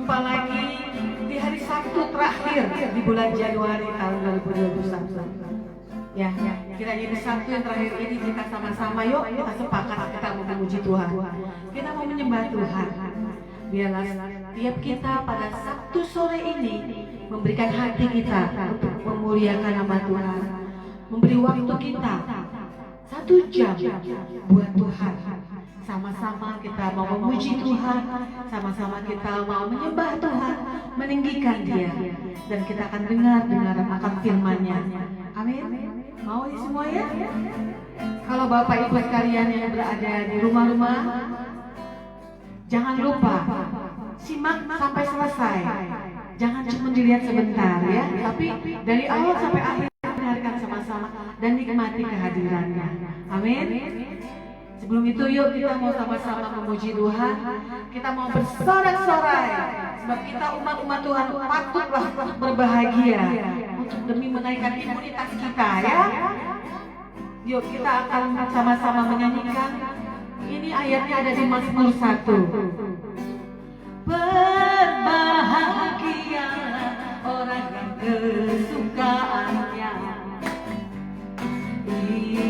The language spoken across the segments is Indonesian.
Jumpa lagi di hari Sabtu terakhir di bulan Januari tahun 2021. Ya, kiranya di Sabtu yang terakhir ini kita sama-sama yuk kita sepakat kita mau memuji Tuhan. Kita mau menyembah Tuhan. Biarlah tiap kita pada Sabtu sore ini memberikan hati kita untuk memuliakan nama Tuhan. Memberi waktu kita 1 jam buat Tuhan. Sama-sama kita mau memuji Tuhan, sama-sama kita mau menyembah Tuhan, meninggikan Dia, dan kita akan dengar akan firman-Nya. Amin. Mau ya semua ya? Kalau Bapak Ibu sekalian yang berada di rumah-rumah, jangan lupa simak sampai selesai. Jangan cuma dilihat sebentar ya, tapi dari awal sampai akhir dengarkan sama-sama dan nikmati kehadirannya. Amin. Sebelum itu yuk kita mau sama-sama memuji Tuhan. Kita mau bersorak-sorai sebab kita umat-umat Tuhan patutlah berbahagia untuk demi menaikkan imunitas kita ya. Yuk kita akan sama-sama menyanyikan. Ini ayatnya ada di Mazmur 1. Berbahagialah orang yang kesukaannya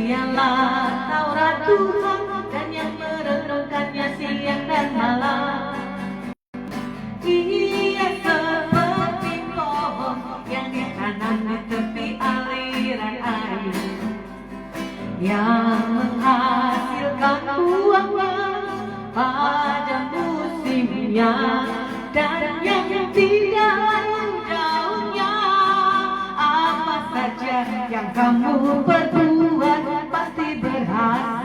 ialah Taurat Tuhan dan yang merenungkannya siang dan malam. Ia seperti pohon yang ditanam di tepi aliran air, yang menghasilkan buahnya pada musimnya, dan yang tidak layu daunnya. Apa saja yang kamu perbuat pasti berhasil.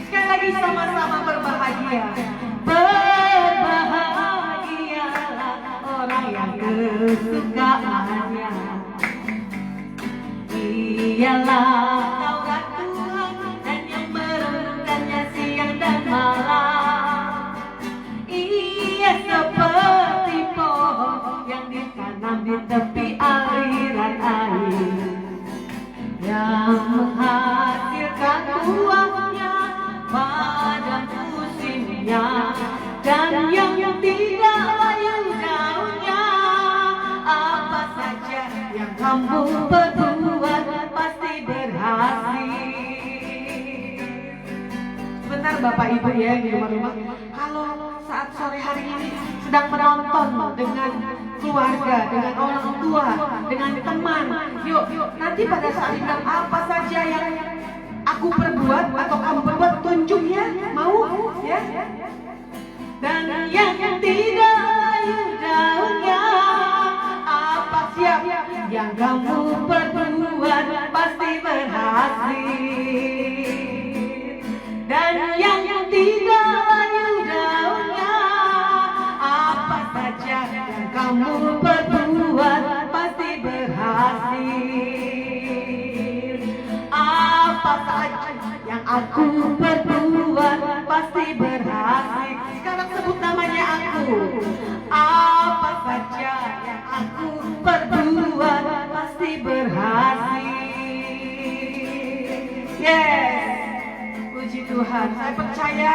Sekali lagi sama-sama berbahagia. Berbahagialah orang yang kesukaannya ialah Taurat Tuhan dan yang merenungkannya siang dan malam. Ia seperti pohon yang ditanam di tepi aliran air, yang menghasilkan buahnya pada musimnya, dan yang tidak layu daunnya. Apa saja yang kamu perbuat pasti berhasil. Sebentar Bapak Ibu ya di rumah-rumah, kalau saat sore hari ini sedang menonton dengan keluarga, dengan orang tua, dengan teman, yuk nanti pada saat bilang apa saja yang aku perbuat atau kamu perbuat, tunjuk ya, mau ya. Dan yang tidak layu daunnya, apa siap yang kamu perbuat pasti berhasil. Dan yang tidak layu daunnya, apa saja yang kamu perbuat pasti berhasil. Apa saja yang aku perbuat pasti berhasil. Sekarang sebut namanya aku. Apa saja yang aku perbuat pasti berhasil. Yes. Puji Tuhan. Saya percaya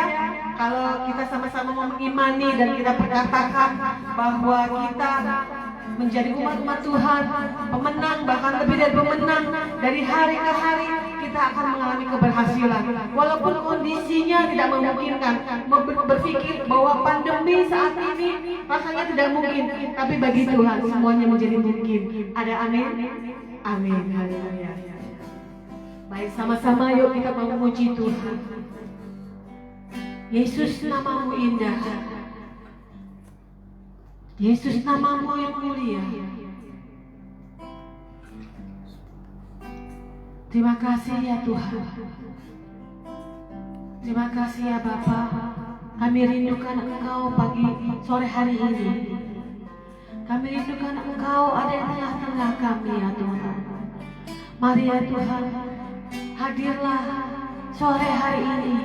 kalau kita sama-sama mau mengimani dan kita perkatakan bahwa kita menjadi umat-umat Tuhan, pemenang, bahkan lebih dari pemenang, dari hari ke hari kita akan mengalami keberhasilan. Walaupun kondisinya tidak memungkinkan, berpikir bahwa pandemi saat ini rasanya tidak mungkin, tapi bagi Tuhan semuanya menjadi mungkin. Ada amin? Amin. Haleluya. Baik, sama-sama yuk kita memuji Tuhan. Yesus, namamu indah. Yesus, namamu yang mulia. Terima kasih ya Tuhan. Terima kasih ya Bapa. Kami rindukan Engkau pagi sore hari ini. Kami rindukan Engkau ada di tengah-tengah kami ya Tuhan. Mari ya Tuhan, hadirlah sore hari ini.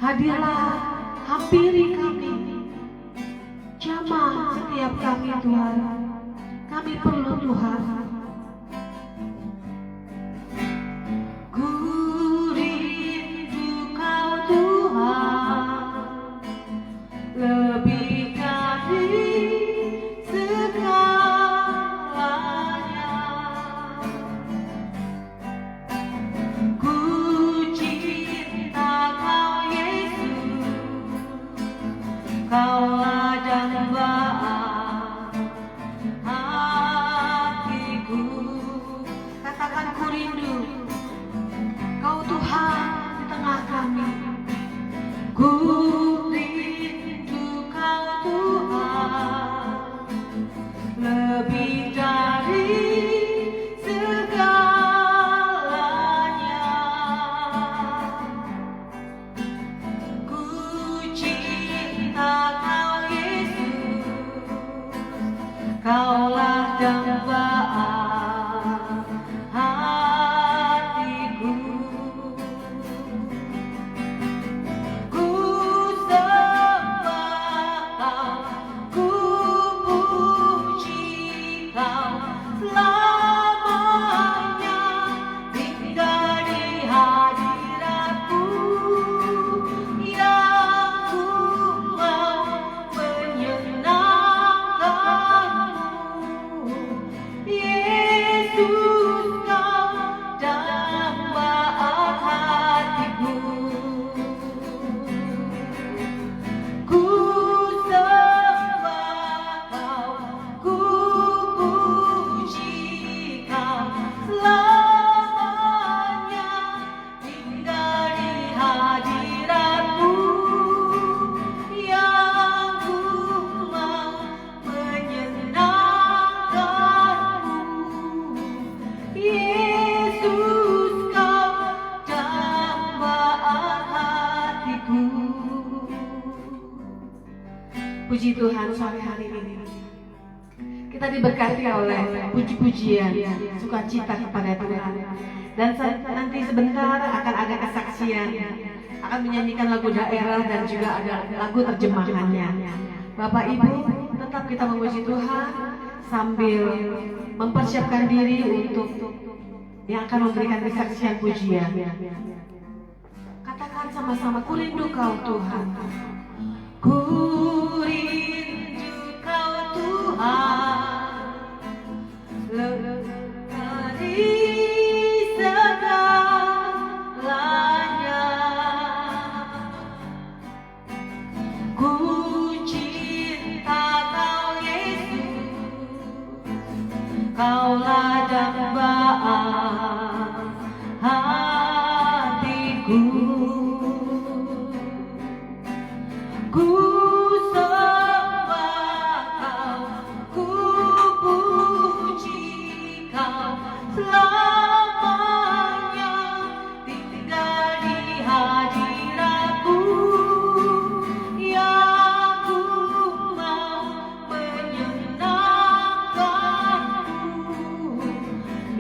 Hadirlah, hampiri kami. Jamah setiap kami Tuhan. Kami perlu Tuhan. Ku rindu Kau Tuhan, lebih dari Kita diberkati oleh puji-pujian, sukacita kepada Tuhan. Dan nanti sebentar akan ada kesaksian, akan menyanyikan lagu daerah dan juga ada lagu terjemahannya. Bapak Ibu, tetap kita memuji Tuhan sambil mempersiapkan diri untuk yang akan memberikan kesaksian pujian. Katakan sama-sama, ku rindu Kau Tuhan. Ku rindu Kau Tuhan, dari segalanya. Ku cinta Kau Yesus, Kaulah dambaan hatiku. Ku sembah Kau, ku puji Kau selamanya, tinggal di hadirat-Mu yang ku mau menyenangkan-Mu.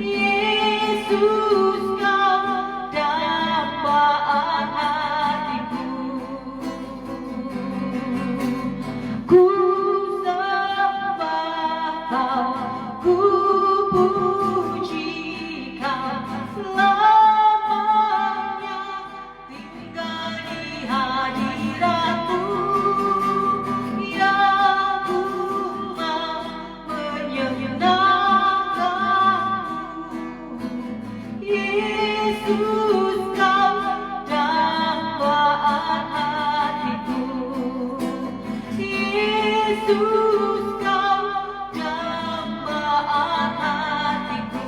Yesus, Kau dambaan hatiku. Ku sembah Kau, ku puji Kau selamanya, tinggal di hadirat-Mu yang ku mau menyenangkan-Mu. Yesus, Kau dambaan hatiku. Yesus, Kau dambaan hatiku.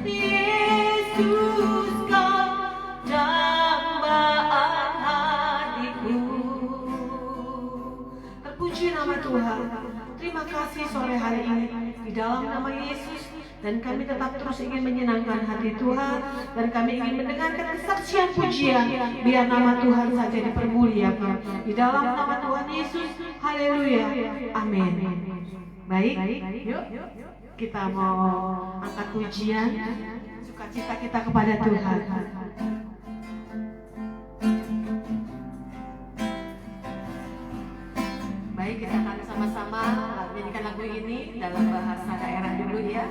Yesus, Kau dambaan hatiku. Terpuji nama Tuhan. Terima kasih sore hari ini di dalam nama Yesus. Dan kami tetap terus ingin menyenangkan hati Tuhan, dan kami ingin mendengarkan kesaksian pujian. Biar nama Tuhan saja dipermuliakan. Di dalam nama Tuhan Yesus, haleluya, amin. Baik, yuk kita mau angkat pujian, sukacita kita kepada Tuhan. Baik, kita akan sama-sama menyanyikan lagu ini dalam bahasa daerah dulu ya.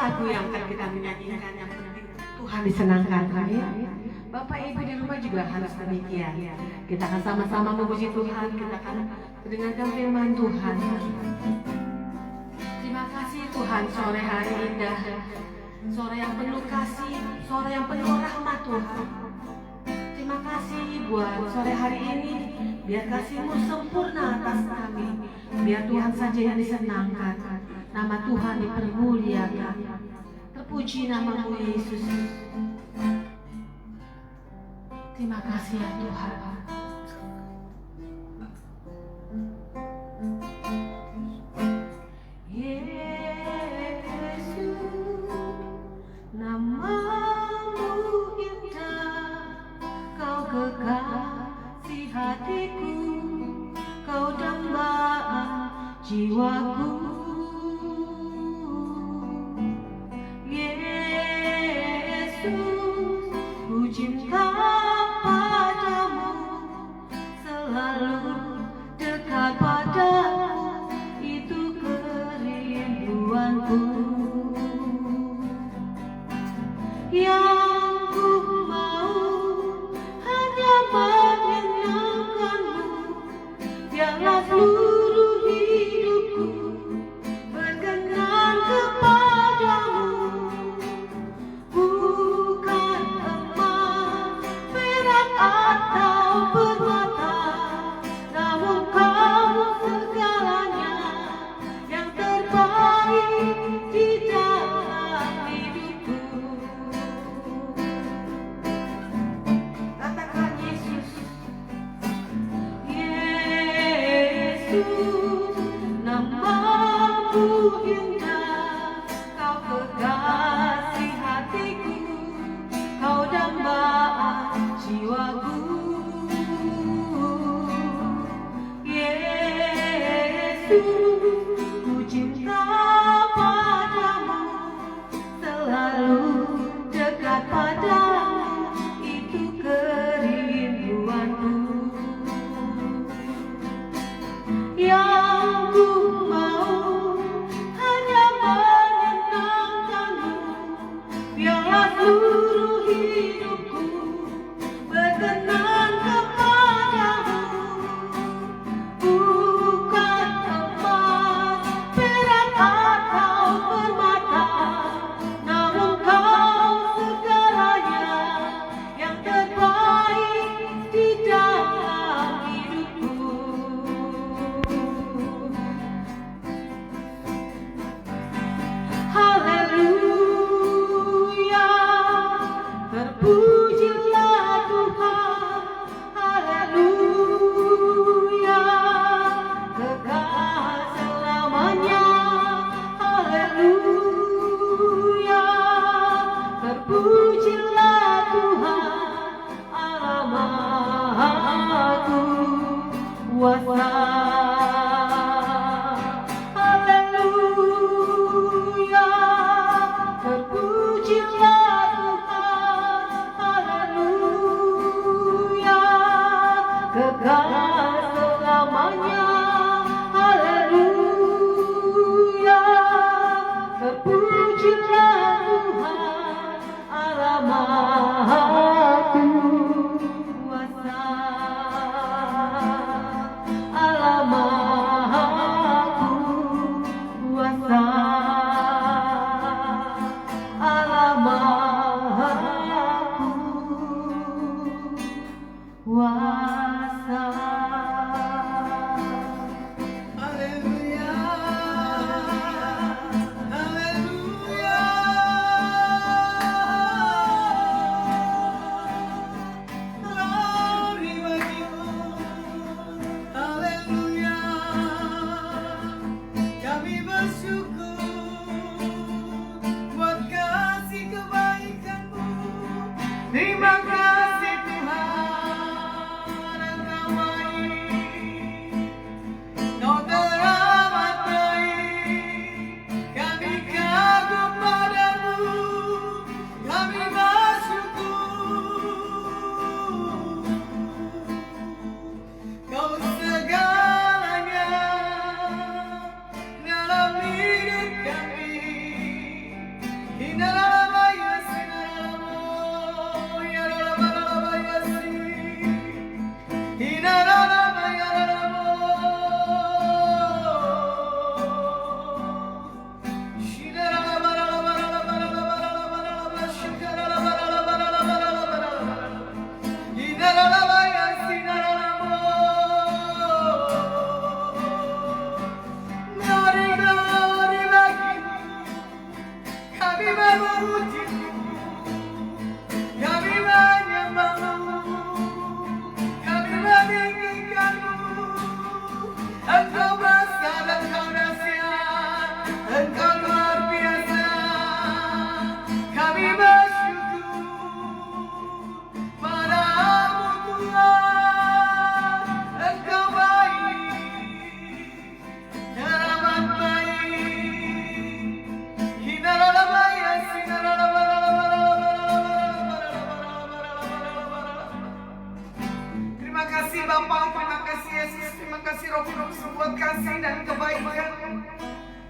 lagu yang akan kita menyanyikan, yang penting Tuhan disenangkan. Ya. Bapak Ibu di rumah juga harus demikian. Kita akan sama-sama memuji Tuhan, kita akan mendengarkan firman Tuhan. Terima kasih Tuhan, sore hari indah, sore yang penuh kasih, sore yang penuh rahmat Tuhan. Terima kasih buat sore hari ini, biar kasih-Mu sempurna atas kami, biar Tuhan saja yang disenangkan, nama Tuhan dipermuliakan. Terpuji nama-Mu Yesus. Terima kasih ya Tuhan. Yesus, nama-Mu indah, Kau kekasih hatiku, Kau dambaan jiwaku. Yesus, ku cinta padamu,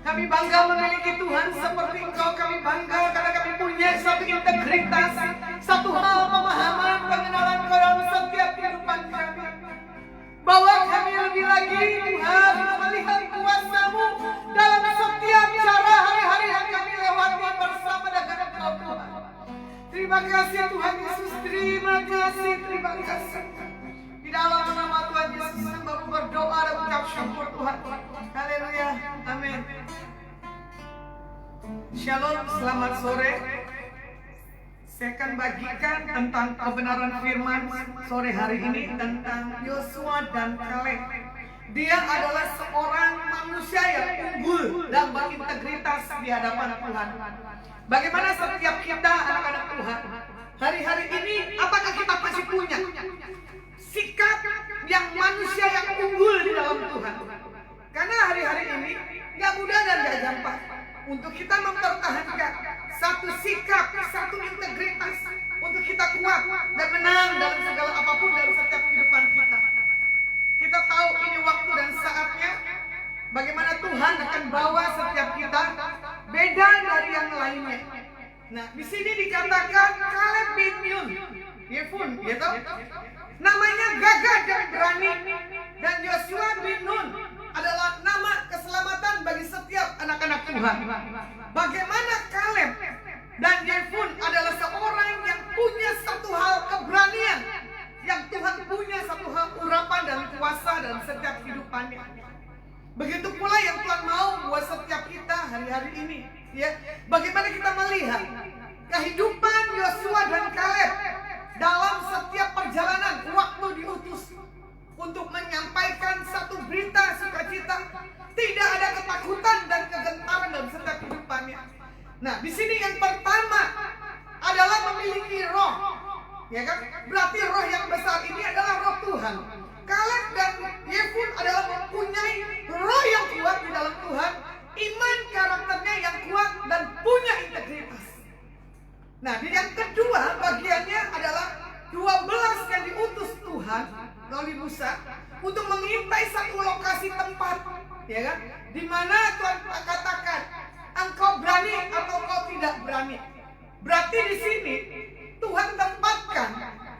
Kami bangga memiliki Tuhan seperti Engkau. Kami bangga karena kami punya satu integritas, satu hal pemahaman pengenalan Engkau dalam setiap kehidupan kami. Bahwa kami lebih lagi Tuhan melihat kuasa-Mu dalam setiap cara hari-hari yang kami lewati bersama dengan Engkau Tuhan. Terima kasih Tuhan Yesus, terima kasih, terima kasih. Di dalam nama Tuhan Yesus, Bapak berdoa dan mengucap syukur Tuhan. Haleluya, amin. Shalom, selamat sore. Saya akan bagikan tentang kebenaran firman sore hari ini tentang Yosua dan Kaleb. Dia adalah seorang manusia yang unggul dan berintegritas di hadapan Tuhan. Bagaimana setiap kita anak-anak Tuhan hari-hari ini, apakah kita masih punya sikap yang manusia yang unggul di dalam Tuhan? Karena hari-hari ini gak mudah dan gak gampang untuk kita mempertahankan satu sikap, satu integritas, untuk kita kuat dan menang dalam segala apapun dalam setiap kehidupan kita. Kita tahu ini waktu dan saatnya bagaimana Tuhan akan bawa setiap kita beda dari yang lainnya. Nah, di sini dikatakan Kaleb bin Yefun, gitu. Namanya gagah dan berani, dan Yosua bin Nun adalah nama keselamatan bagi setiap anak-anak Tuhan. Bagaimana Kaleb dan Yefun adalah seorang yang punya satu hal keberanian, yang Tuhan punya satu hal urapan dan kuasa dalam setiap kehidupannya. Begitu pula yang Tuhan mau buat setiap kita hari-hari ini, ya. Bagaimana kita melihat kehidupan Yosua dan Kaleb dalam setiap perjalanan waktu diutus untuk menyampaikan satu berita sukacita, tidak ada ketakutan dan kegentaran dalam setiap kehidupannya. Nah, di sini yang pertama adalah memiliki roh, ya kan? Berarti roh yang besar ini adalah roh Tuhan. Kaleb dan Yefun adalah mempunyai roh yang kuat di dalam Tuhan, iman karakternya yang kuat dan punya integritas. Nah, di yang kedua bagiannya adalah 12 yang diutus Tuhan melalui Musa untuk mengintai satu lokasi tempat, ya kan? Di mana Tuhan katakan, engkau berani atau engkau tidak berani. Berarti di sini Tuhan tempatkan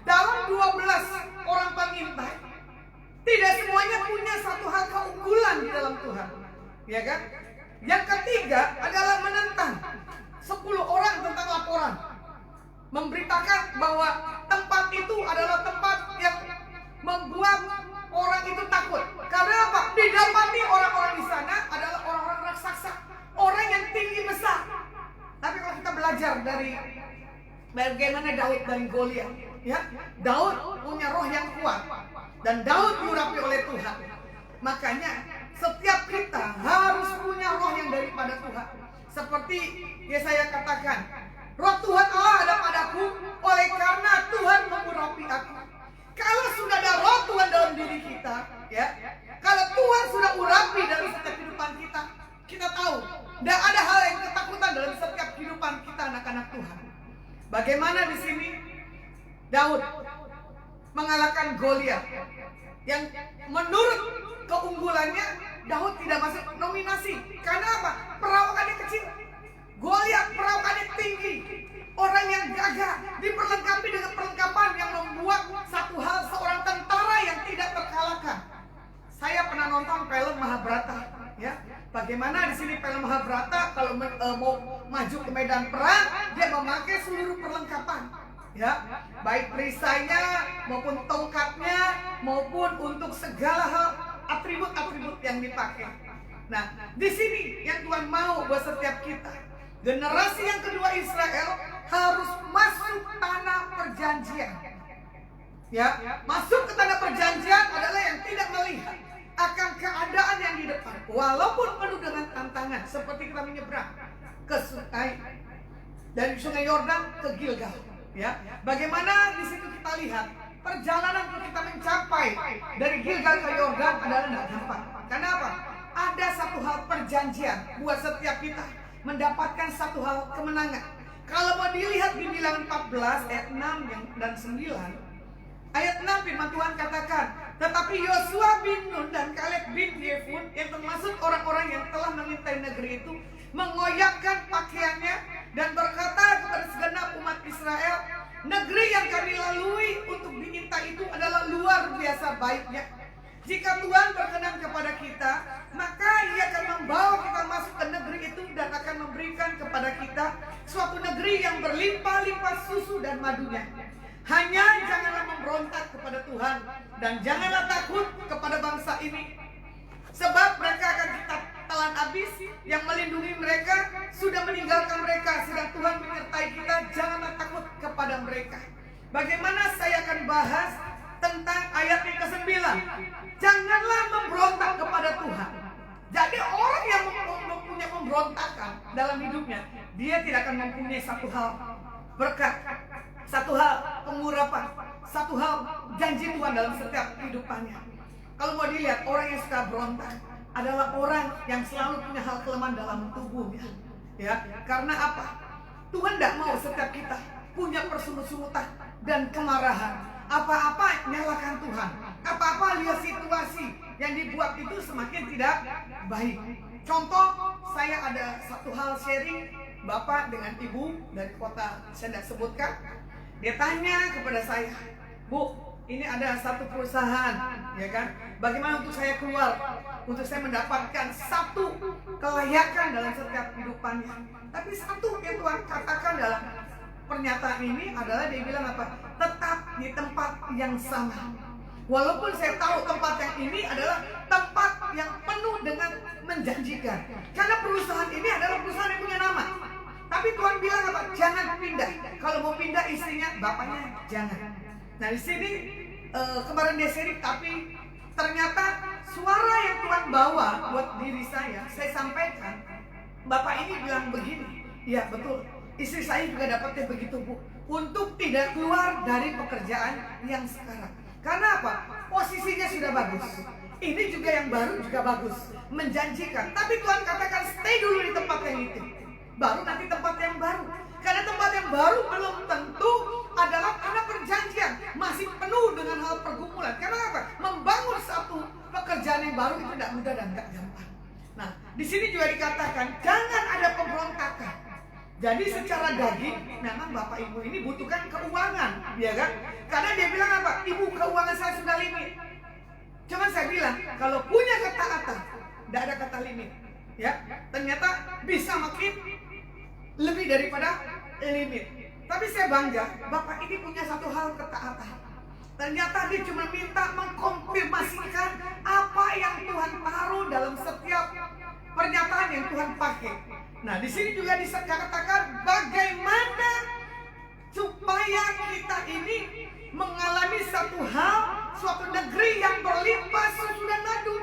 dalam 12 orang pengintai. Tidak semuanya punya satu hal keunggulan di dalam Tuhan, ya kan? Yang ketiga adalah menentang 10 orang tentang laporan, memberitakan bahwa tempat itu adalah tempat yang membuat orang itu takut. Karena apa? Didapati orang-orang di sana adalah orang-orang raksasa, orang yang tinggi besar. Tapi kalau kita belajar dari bagaimana Daud dan Goliat, ya, Daud punya roh yang kuat dan Daud diurapi oleh Tuhan. Makanya setiap kita harus punya roh yang daripada Tuhan. Seperti Yesaya katakan, roh Tuhan Allah ada padaku, oleh karena Tuhan mengurapi aku. Kalau sudah ada roh Tuhan dalam diri kita, ya, kalau Tuhan sudah urapi dalam setiap kehidupan kita, kita tahu tidak ada hal yang ketakutan dalam setiap kehidupan kita anak-anak Tuhan. Bagaimana di sini Daud mengalahkan Goliat yang menurut keunggulannya Daud tidak masuk nominasi. Karena apa? Perawakannya kecil. Goliat perawakannya tinggi Mahabharata kalau mau maju ke medan perang, dia memakai seluruh perlengkapan, ya, baik perisainya maupun tongkatnya maupun untuk segala hal atribut-atribut yang dipakai. Nah, di sini yang Tuhan mau buat setiap kita, generasi yang kedua Israel harus masuk tanah perjanjian. Ya, masuk ke tanah perjanjian adalah yang tidak melihat akan keadaan yang di depan, walaupun penuh dengan tantangan, seperti kita menyeberang ke sungai, dari sungai Yordan ke Gilgal. Ya, bagaimana di situ kita lihat perjalanan kita mencapai dari Gilgal ke Yordan adalah tidak gampang. Karena apa? Ada satu hal perjanjian buat setiap kita mendapatkan satu hal kemenangan. Kalau mau dilihat di Bilangan 14 ayat 6 dan 9, ayat 6 firman Tuhan katakan, tetapi Yosua bin Nun dan Kaleb bin Yefun yang termasuk orang-orang yang telah mengintai negeri itu mengoyakkan pakaiannya dan berkata kepada segenap umat Israel, negeri yang kami lalui untuk diintai itu adalah luar biasa baiknya. Jika Tuhan berkenan kepada kita, maka Ia akan membawa kita masuk ke negeri itu dan akan memberikan kepada kita suatu negeri yang berlimpah-limpah susu dan madunya. Hanya janganlah memberontak kepada Tuhan dan janganlah takut kepada bangsa ini, sebab mereka akan kita telan habis. Yang melindungi mereka sudah meninggalkan mereka, sedang Tuhan menyertai kita. Janganlah takut kepada mereka. Bagaimana saya akan bahas tentang ayat yang ke-9. Janganlah memberontak kepada Tuhan. Jadi orang yang mempunyai pemberontakan dalam hidupnya, dia tidak akan mempunyai satu hal berkat, satu hal pengurapan, satu hal janji Tuhan dalam setiap kehidupannya. Kalau mau dilihat, orang yang suka berontak adalah orang yang selalu punya hal kelemahan dalam tubuhnya. Ya, karena apa? Tuhan tidak mau setiap kita punya persungut-sungutan dan kemarahan. Apa-apa nyalakan Tuhan. Apa-apa lihat situasi yang dibuat itu semakin tidak baik. Contoh, saya ada satu hal sharing bapak dengan ibu dari kota saya tidak sebutkan. Dia tanya kepada saya, Bu, ini ada satu perusahaan, ya kan? Bagaimana untuk saya keluar, untuk saya mendapatkan satu kelayakan dalam setiap kehidupannya. Tapi satu yang Tuhan katakan dalam pernyataan ini adalah dia bilang apa? Tetap di tempat yang sama. Walaupun saya tahu tempat yang ini adalah tempat yang penuh dengan menjanjikan. Karena perusahaan ini adalah perusahaan yang punya nama. Tapi Tuhan bilang apa? Jangan pindah. Kalau mau pindah istrinya, bapaknya jangan. Nah di sini kemarin dia sharing, tapi ternyata suara yang Tuhan bawa buat diri saya sampaikan. Bapak ini bilang begini, ya betul. Istri saya juga dapatnya begitu, Bu. Untuk tidak keluar dari pekerjaan yang sekarang. Karena apa? Posisinya sudah bagus. Ini juga yang baru juga bagus, menjanjikan. Tapi Tuhan katakan stay dulu di tempat yang itu. Baru nanti tempat yang baru. Karena tempat yang baru belum tentu adalah tanah perjanjian, masih penuh dengan hal pergumulan. Karena apa? Membangun satu pekerjaan yang baru itu tidak mudah dan tidak gampang. Nah, di sini juga dikatakan jangan ada pemberontakan. Jadi secara daging, memang bapak ibu ini butuhkan keuangan, ya kan? Karena dia bilang apa? Ibu, keuangan saya sudah limit. Cuman saya bilang, kalau punya ketaatan, tidak ada kata limit. Ya, ternyata bisa makin lebih daripada limit. Tapi saya bangga, bapak ini punya satu hal ketaatan. Ternyata dia cuma minta mengkonfirmasikan apa yang Tuhan taruh dalam setiap pernyataan yang Tuhan pakai. Nah, di sini juga dikatakan bagaimana supaya kita ini mengalami satu hal, suatu negeri yang berlimpah susu dan madu.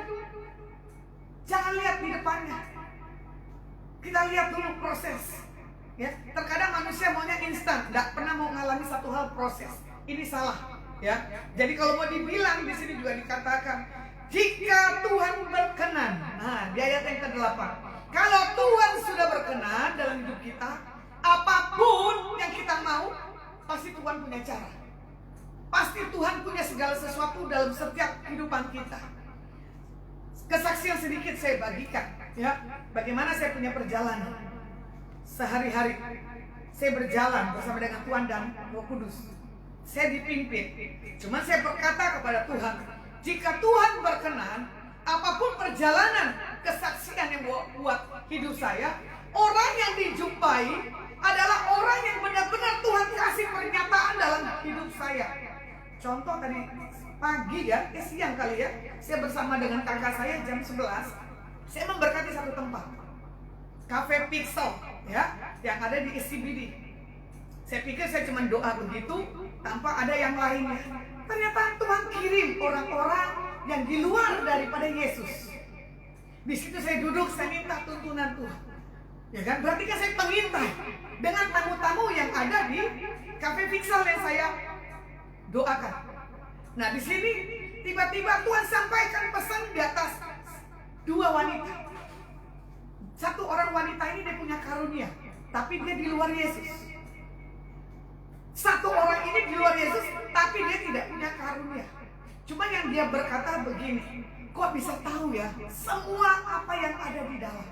Jangan lihat di depannya. Kita lihat dulu proses. Ya, terkadang manusia maunya instan, tidak pernah mau mengalami satu hal proses. Ini salah. Ya, jadi kalau mau dibilang di sini juga dikatakan jika Tuhan berkenan. Nah, di ayat yang ke-8. Kalau Tuhan sudah berkenan dalam hidup kita, apapun yang kita mau, pasti Tuhan punya cara. Pasti Tuhan punya segala sesuatu dalam setiap kehidupan kita. Kesaksian sedikit saya bagikan, ya. Bagaimana saya punya perjalanan sehari-hari. Saya berjalan bersama dengan Tuhan dan Roh Kudus. Saya dipimpin. Cuma saya berkata kepada Tuhan, jika Tuhan berkenan, apapun perjalanan kesaksian yang buat hidup saya, orang yang dijumpai adalah orang yang benar-benar Tuhan kasih pernyataan dalam hidup saya. Contoh tadi pagi ya, siang kali ya, saya bersama dengan kakak saya jam 11, saya memberkati satu tempat, Cafe Pixel ya, yang ada di SCBD. Saya pikir saya cuma doa begitu tanpa ada yang lainnya. Ternyata Tuhan kirim orang-orang yang di luar daripada Yesus. Di situ saya duduk, saya minta tuntunan Tuhan. Ya kan, berarti kan saya mengintai dengan tamu-tamu yang ada di Cafe Pixel yang saya doakan. Nah, di sini tiba-tiba Tuhan sampaikan pesan di atas dua wanita. Satu orang wanita ini dia punya karunia, tapi dia di luar Yesus. Satu orang ini di luar Yesus, tapi dia tidak punya karunia. Cuma yang dia berkata begini, kok bisa tahu ya semua apa yang ada di dalam.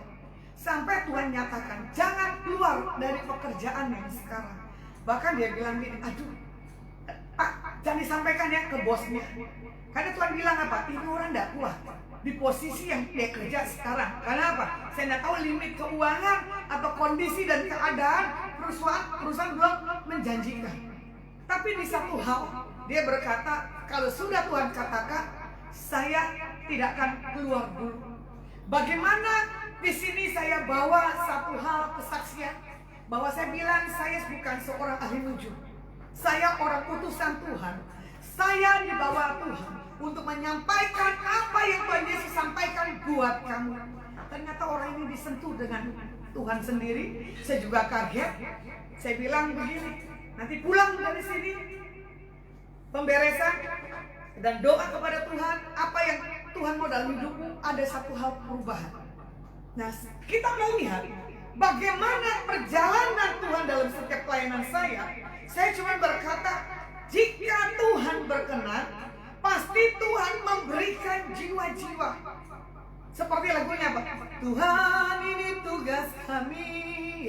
Sampai Tuhan nyatakan, jangan keluar dari pekerjaan yang sekarang. Bahkan dia bilang gini, aduh Pak, jangan disampaikan ya ke bosnya. Karena Tuhan bilang apa? Ini orang tidak kuat di posisi yang dia kerja sekarang. Karena apa? Saya tidak tahu limit keuangan atau kondisi dan keadaan perusahaan belum menjanjikan. Tapi di satu hal dia berkata, kalau sudah Tuhan katakan, saya tidak akan keluar dulu. Bagaimana di sini saya bawa satu hal kesaksian bahwa saya bilang saya bukan seorang ahli nujum. Saya orang utusan Tuhan. Saya dibawa Tuhan untuk menyampaikan apa yang Tuhan Yesus sampaikan buat kamu. Ternyata orang ini disentuh dengan Tuhan sendiri. Saya juga kaget. Saya bilang begini, nanti pulang dari sini, pemberesan dan doa kepada Tuhan, apa yang Tuhan mau dalam hidupmu, ada satu hal perubahan. Nah, kita melihat bagaimana perjalanan Tuhan dalam setiap pelayanan saya. Saya cuma berkata, jika Tuhan berkenan, pasti Tuhan memberikan jiwa-jiwa. Seperti lagunya apa? Tuhan ini tugas kami,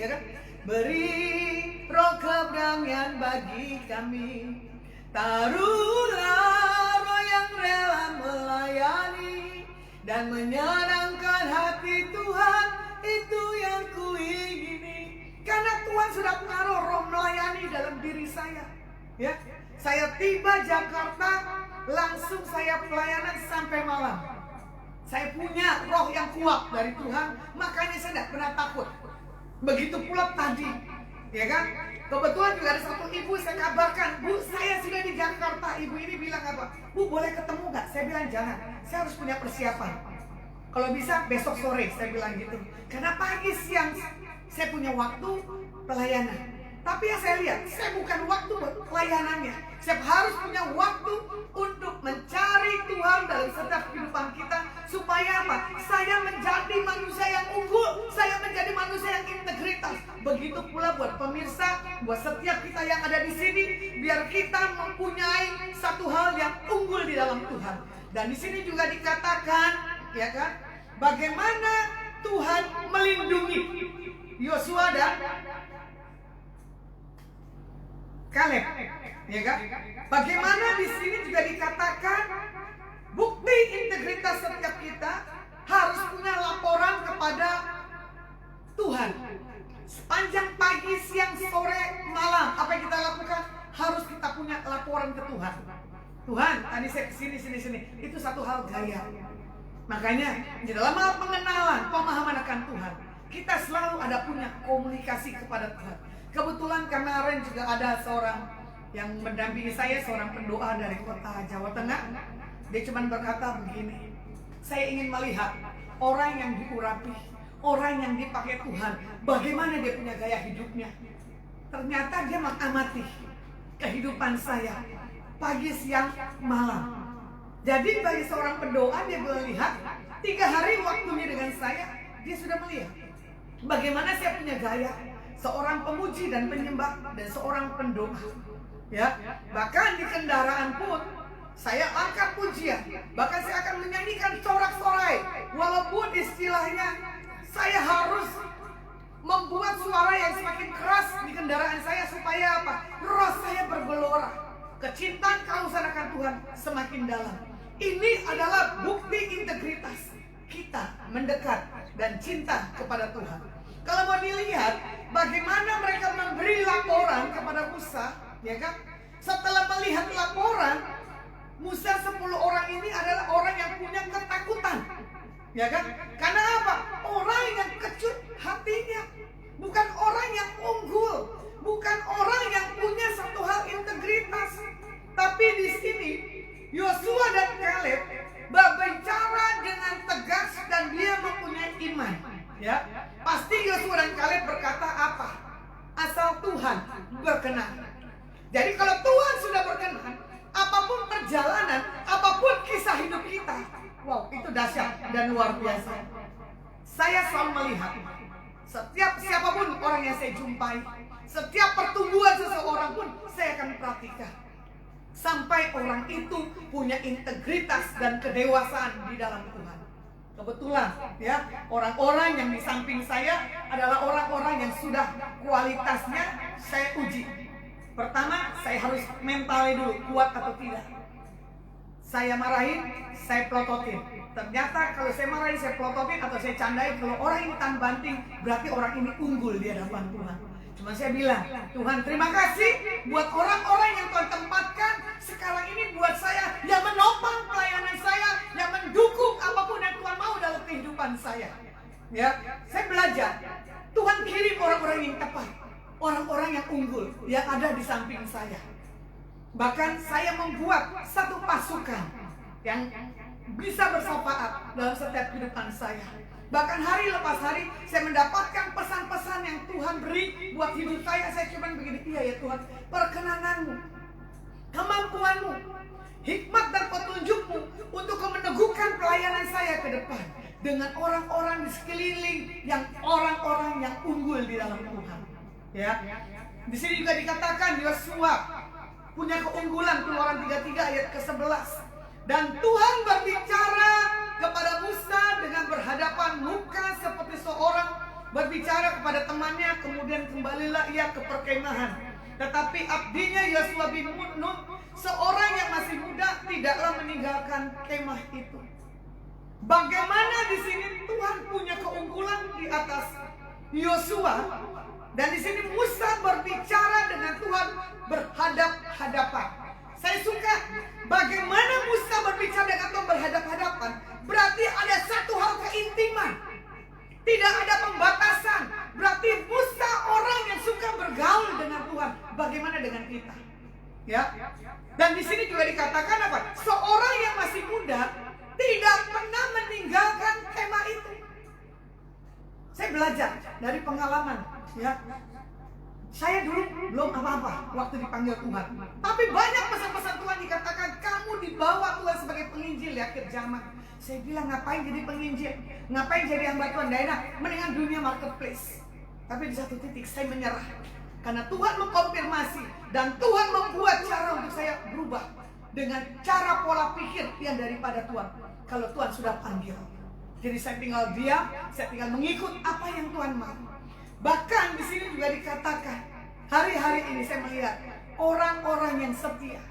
ya kan? Beri roh keberanian bagi kami. Taruhlah roh yang rela melayani dan menyenangkan hati Tuhan, itu yang kuingini. Karena Tuhan sudah menaruh roh melayani dalam diri saya. Ya, saya tiba Jakarta, langsung saya pelayanan sampai malam. Saya punya roh yang kuat dari Tuhan, makanya saya tidak pernah takut. Begitu pula tadi, ya kan? Kebetulan juga ada satu ibu saya kabarkan, Bu, saya sudah di Jakarta. Ibu ini bilang apa? Bu, boleh ketemu nggak? Saya bilang jangan, saya harus punya persiapan. Kalau bisa besok sore, saya bilang gitu. Karena pagi siang saya punya waktu pelayanan. Tapi yang saya lihat, saya bukan waktu buat pelayanannya. Saya harus punya waktu untuk mencari Tuhan dalam setiap kehidupan kita. Supaya apa? Saya menjadi manusia yang unggul. Saya menjadi manusia yang integritas. Begitu pula buat pemirsa, buat setiap kita yang ada di sini. Biar kita mempunyai satu hal yang unggul di dalam Tuhan. Dan di sini juga dikatakan, ya kan? Bagaimana Tuhan melindungi Yosua dan Kaleb, ya kan? Bagaimana di sini juga dikatakan bukti integritas setiap kita harus punya laporan kepada Tuhan. Sepanjang pagi, siang, sore, malam, apa yang kita lakukan harus kita punya laporan ke Tuhan. Tuhan, tadi saya sini. Itu satu hal gaya. Makanya di dalam hal pengenalan, pemahaman akan Tuhan, kita selalu ada punya komunikasi kepada Tuhan. Kebetulan kemarin juga ada seorang yang mendampingi saya, seorang pendoa dari kota Jawa Tengah. Dia cuma berkata begini, saya ingin melihat orang yang diurapi, orang yang dipakai Tuhan, bagaimana dia punya gaya hidupnya. Ternyata dia mengamati kehidupan saya pagi, siang, malam. Jadi bagi seorang pendoa, dia melihat 3 hari waktunya dengan saya, dia sudah melihat bagaimana saya punya gaya seorang pemuji dan penyembah dan seorang pendoa. Ya, bahkan di kendaraan pun saya angkat pujian, bahkan saya akan menyanyikan sorak-sorai, walaupun istilahnya saya harus membuat suara yang semakin keras di kendaraan saya supaya apa? Roh saya bergelora, kecintaan kausan akan Tuhan semakin dalam. Ini adalah bukti integritas kita mendekat dan cinta kepada Tuhan. Kalau mau dilihat bagaimana mereka memberi laporan kepada Musa, ya kan? Setelah melihat laporan, Musa 10 orang ini adalah orang yang punya ketakutan. Ya kan? Karena apa? Orang yang kecut hatinya, bukan orang yang unggul, bukan orang yang punya satu hal integritas. Tapi di sini Yosua dan Kaleb berbicara dengan tegas dan dia mempunyai iman. Ya, pasti Yosua dan Kaleb berkata apa? Asal Tuhan berkenan. Jadi kalau Tuhan sudah berkenan, apapun perjalanan, apapun kisah hidup kita, wow, itu dahsyat dan luar biasa. Saya selalu melihat setiap siapapun orang yang saya jumpai, setiap pertumbuhan seseorang pun saya akan perhatikan sampai orang itu punya integritas dan kedewasaan di dalam Tuhan. Kebetulan ya, orang-orang yang di samping saya adalah orang-orang yang sudah kualitasnya saya uji. Pertama, saya harus mentalnya dulu kuat atau tidak. Saya marahin, saya pelototin. Ternyata kalau saya marahin, saya pelototin atau saya candain, kalau orang ini tahan banting, berarti orang ini unggul di hadapan Tuhan. Cuma saya bilang, Tuhan terima kasih buat orang-orang yang Tuhan tempatkan sekarang ini buat saya, yang menopang pelayanan saya, yang mendukung apapun yang Tuhan mau dalam kehidupan saya. Ya, saya belajar, Tuhan kirim orang-orang yang tepat, orang-orang yang unggul yang ada di samping saya. Bahkan saya membuat satu pasukan yang bisa bersafaat dalam setiap kehidupan saya. Bahkan hari lepas hari saya mendapatkan pesan-pesan yang Tuhan beri buat hidup saya. Saya cuma begini, iya ya Tuhan, perkenananmu, kemampuanmu, hikmat dan petunjukmu untuk meneguhkan pelayanan saya ke depan dengan orang-orang di sekeliling yang orang-orang yang unggul di dalam Tuhan. Ya, di sini juga dikatakan Yosua punya keunggulan, Keluaran 33 ayat ke-11. Dan Tuhan berbicara kepada Musa dengan berhadapan muka seperti seorang berbicara kepada temannya. Kemudian kembalilah ia ke perkemahan. Tetapi abdinya Yosua bin Nun, seorang yang masih muda, tidaklah meninggalkan kemah itu. Bagaimana di sini Tuhan punya keunggulan di atas Yosua, dan di sini Musa berbicara dengan Tuhan berhadap-hadapan. Saya suka bagaimana Musa berbicara dengan Tuhan berhadap-hadapan. Berarti ada satu hal keintiman, tidak ada pembatasan. Berarti Musa orang yang suka bergaul dengan Tuhan. Bagaimana dengan kita? Ya. Dan di sini juga dikatakan apa? Seorang yang masih muda tidak pernah meninggalkan kemah itu. Saya belajar dari pengalaman, ya. Saya dulu belum apa-apa waktu dipanggil Tuhan. Tapi banyak pesan-pesan Tuhan dikatakan, kamu dibawa Tuhan sebagai penginjil di akhir zaman. Saya bilang, ngapain jadi penginjil? Ngapain jadi hamba Tuhan? Nggak enak, mendingan dunia marketplace. Tapi di satu titik saya menyerah. Karena Tuhan mengkonfirmasi dan Tuhan membuat cara untuk saya berubah dengan cara pola pikir yang daripada Tuhan. Kalau Tuhan sudah panggil, jadi saya tinggal diam, saya tinggal mengikut apa yang Tuhan mau. Bahkan di sini juga dikatakan, hari-hari ini saya melihat orang-orang yang setia,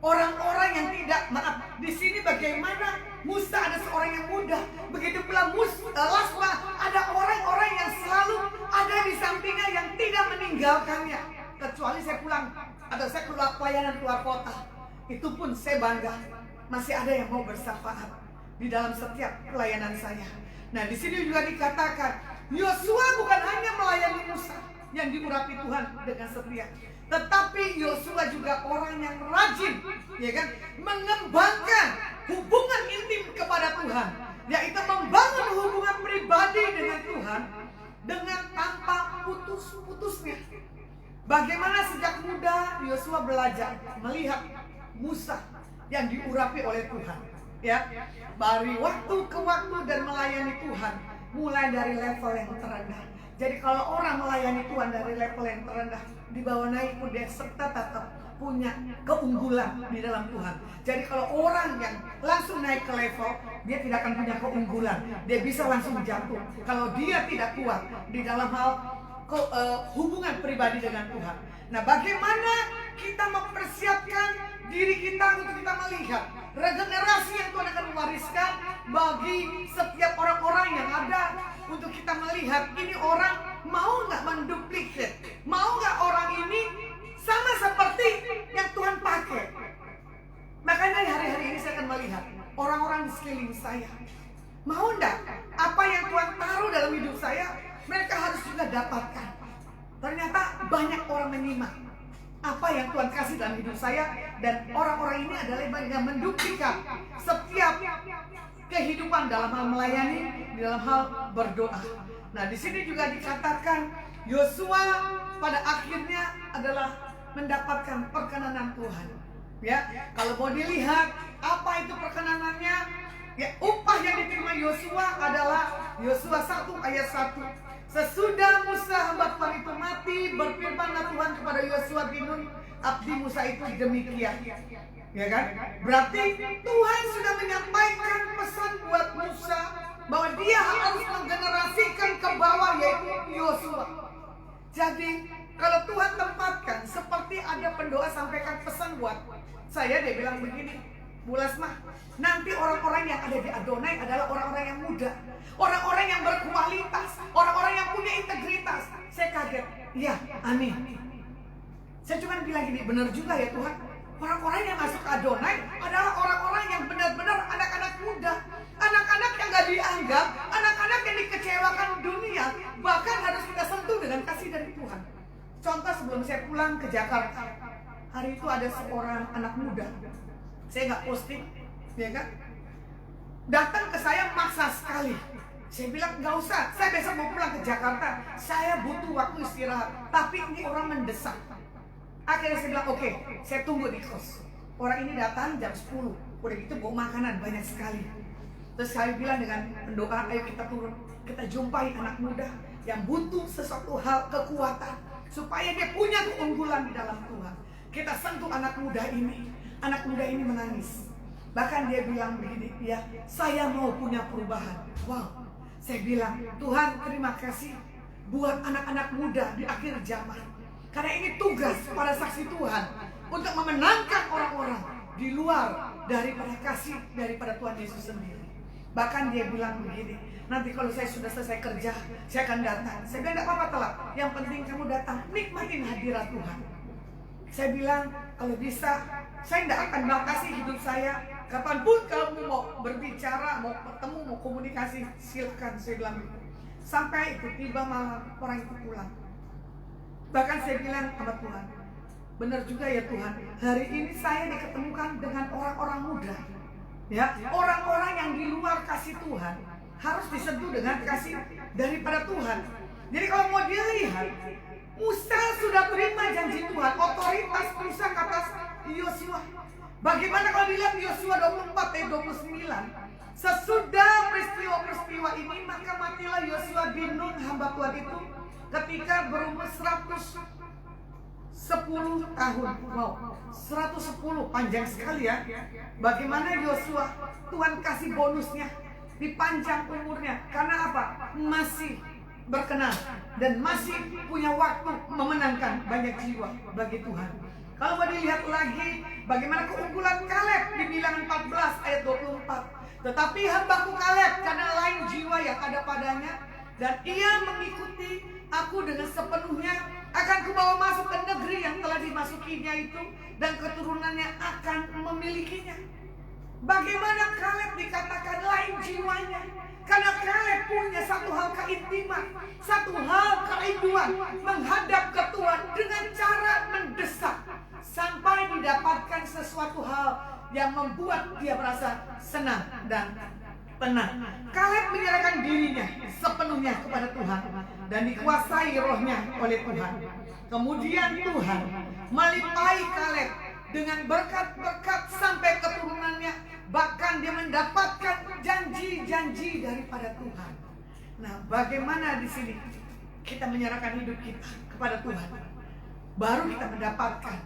orang-orang yang tidak, maaf, di sini bagaimana Musa ada seorang yang muda, begitu pula Lasma ada orang-orang yang selalu ada di sampingnya yang tidak meninggalkannya. Kecuali saya pulang atau saya keluar pelayanan keluar kota, itu pun saya bangga masih ada yang mau bersafaat di dalam setiap pelayanan saya. Nah, di sini juga dikatakan Yosua bukan hanya melayani Musa yang diurapi Tuhan dengan setia, tetapi Yosua juga orang yang rajin, ya kan, mengembangkan hubungan intim kepada Tuhan, yaitu membangun hubungan pribadi dengan Tuhan dengan tanpa putus-putusnya. Bagaimana sejak muda Yosua belajar melihat Musa yang diurapi oleh Tuhan, ya, dari waktu ke waktu dan melayani Tuhan mulai dari level yang terendah. Jadi kalau orang melayani Tuhan dari level yang terendah, di bawah naik pun dia tetap punya keunggulan di dalam Tuhan. Jadi kalau orang yang langsung naik ke level, dia tidak akan punya keunggulan. Dia bisa langsung jatuh kalau dia tidak kuat di dalam hal hubungan pribadi dengan Tuhan. Nah, bagaimana kita mempersiapkan diri kita untuk kita melihat regenerasi yang Tuhan akan wariskan bagi setiap orang-orang yang ada, untuk kita melihat ini orang mau nggak menduplikat, mau nggak orang ini sama seperti yang Tuhan pakai. Makanya hari-hari ini saya akan melihat orang-orang di sekeliling saya, mau enggak apa yang Tuhan taruh dalam hidup saya, mereka harus juga dapatkan. Ternyata banyak orang menyimak apa yang Tuhan kasih dalam hidup saya, dan orang-orang ini adalah yang menduplikat setiap kehidupan dalam hal melayani, dalam hal berdoa. Nah, di sini juga dikatakan Yosua pada akhirnya adalah mendapatkan perkenanan Tuhan. Ya, kalau mau dilihat apa itu perkenanannya, ya, upah yang diterima Yosua adalah Yosua 1 ayat 1. Sesudah Musa hamba Tuhan itu mati, berfirmanlah Tuhan kepada Yosua bin Nun, abdi Musa itu demikian. Ya kan? Berarti Tuhan sudah menyampaikan pesan buat Musa bahwa dia harus menggenerasikan ke bawah, yaitu Yosua. Jadi kalau Tuhan tempatkan, seperti ada pendoa sampaikan pesan buat saya, dia bilang begini, Bu Lasma, nanti orang-orang yang ada di Adonai adalah orang-orang yang muda, orang-orang yang berkualitas, orang-orang yang punya integritas. Saya kaget, ya, amin. Saya cuma bilang gini, benar juga ya Tuhan, orang-orang yang masuk ke Adonai adalah orang-orang yang benar-benar anak-anak muda, anak-anak yang gak dianggap, anak-anak yang dikecewakan dunia, bahkan harus kita sentuh dengan kasih dari Tuhan. Contoh, sebelum saya pulang ke Jakarta, hari itu ada seorang anak muda, saya nggak posting, ya kan, datang ke saya maksa sekali. Saya bilang nggak usah, saya besok mau pulang ke Jakarta, saya butuh waktu istirahat, tapi ini orang mendesak. Akhirnya saya bilang oke, saya tunggu di kos. Orang ini datang jam 10, udah gitu bawa makanan banyak sekali. Terus saya bilang dengan pendoa, ayo kita turun, kita jumpai anak muda yang butuh sesuatu hal, kekuatan, supaya dia punya keunggulan di dalam Tuhan. Kita sentuh anak muda ini. Anak muda ini menangis. Bahkan dia bilang begini, ya, saya mau punya perubahan. Wow. Saya bilang, Tuhan terima kasih buat anak-anak muda di akhir zaman. Karena ini tugas para saksi Tuhan untuk memenangkan orang-orang di luar daripada kasih daripada Tuhan Yesus sendiri. Bahkan dia bilang begini, nanti kalau saya sudah selesai kerja, saya akan datang. Saya bilang, tidak apa-apa telat, yang penting kamu datang, nikmatin hadirat Tuhan. Saya bilang, kalau bisa, saya tidak akan batasi hidup saya. Kapanpun kamu mau berbicara, mau bertemu, mau komunikasi, silakan. Saya bilang gitu. Sampai itu tiba malam, orang itu pulang. Bahkan saya bilang sama Tuhan, benar juga ya Tuhan, hari ini saya diketemukan dengan orang-orang muda, ya, orang-orang yang di luar kasih Tuhan, harus disentuh dengan kasih daripada Tuhan. Jadi kalau mau dilihat, Musa sudah terima janji Tuhan, otoritas Musa ke atas Yosua. Bagaimana kalau dilihat Yosua 24 ayat 29? Sesudah peristiwa-peristiwa ini, maka matilah Yosua bin Nun hamba Tuhan itu ketika berumur 110 tahun. Wow, 110, panjang sekali ya. Bagaimana Yosua, Tuhan kasih bonusnya, dipanjang umurnya. Karena apa? Masih berkenan dan masih punya waktu memenangkan banyak jiwa bagi Tuhan. Kalau mau dilihat lagi bagaimana keunggulan Kaleb di Bilangan 14 ayat 24. Tetapi hambaku Kaleb, karena lain jiwa yang ada padanya, dan ia mengikuti aku dengan sepenuhnya, akan kubawa masuk ke negeri yang telah dimasukinya itu, dan keturunannya akan memilikinya. Bagaimana Kaleb dikatakan lain jiwanya? Karena Kaleb punya satu hal keintiman, satu hal kerinduan menghadap ke Tuhan dengan cara mendesak sampai didapatkan sesuatu hal yang membuat dia merasa senang dan tenang. Kaleb menyerahkan dirinya sepenuhnya kepada Tuhan dan dikuasai rohnya oleh Tuhan. Kemudian Tuhan melimpahi Kaleb dengan berkat-berkat sampai keturunannya, bahkan dia mendapatkan janji-janji daripada Tuhan. Nah, bagaimana di sini kita menyerahkan hidup kita kepada Tuhan, baru kita mendapatkan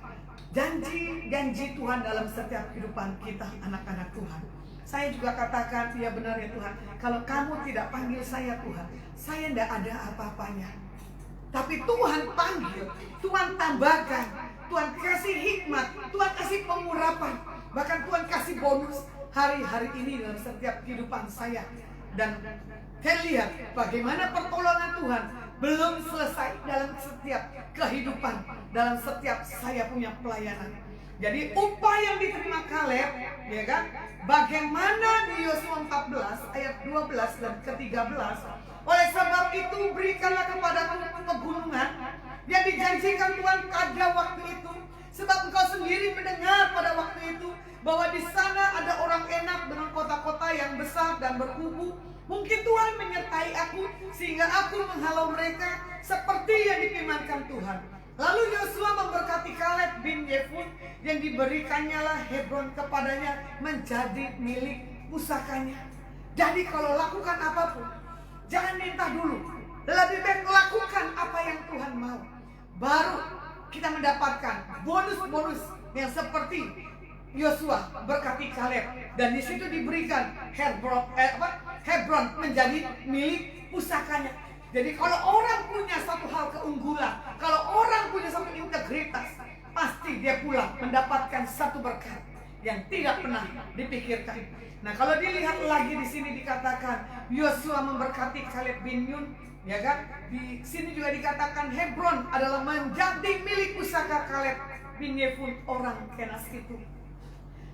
janji-janji Tuhan dalam setiap kehidupan kita, anak-anak Tuhan. Saya juga katakan, ya benar ya Tuhan, kalau kamu tidak panggil saya Tuhan, saya tidak ada apa-apanya. Tapi Tuhan panggil, Tuhan tambahkan, Tuhan kasih hikmat, Tuhan kasih pengurapan, bahkan Tuhan kasih bonus hari-hari ini dalam setiap kehidupan saya. Dan saya lihat bagaimana pertolongan Tuhan belum selesai dalam setiap kehidupan, dalam setiap saya punya pelayanan. Jadi upah yang diterima Kaleb, ya kan? Bagaimana di Yosua 14 ayat 12 dan ke-13, oleh sebab itu berikanlah kepadaku pegunungan yang dijanjikan Tuhan pada waktu itu, sebab engkau sendiri mendengar pada waktu itu bahwa di sana ada orang enak dengan kota-kota yang besar dan berkubu. Mungkin Tuhan menyertai aku sehingga aku menghalau mereka seperti yang difirmankan Tuhan. Lalu Yosua memberkati Kaleb bin Yefun yang diberikannya lah Hebron kepadanya menjadi milik pusakanya. Jadi kalau lakukan apapun, jangan minta dulu. Lebih baik lakukan apa yang Tuhan mau. Baru kita mendapatkan bonus-bonus yang seperti Yosua berkati Kaleb, dan di situ diberikan Hebron menjadi milik pusakanya. Jadi kalau orang punya satu hal keunggulan, kalau orang punya satu integritas, pasti dia pulang mendapatkan satu berkat yang tidak pernah dipikirkan. Nah, kalau dilihat lagi di sini dikatakan Yosua memberkati Kaleb bin Nun, ya kan? Di sini juga dikatakan Hebron adalah menjadi milik pusaka Kaleb bin Yefun orang Kenas itu.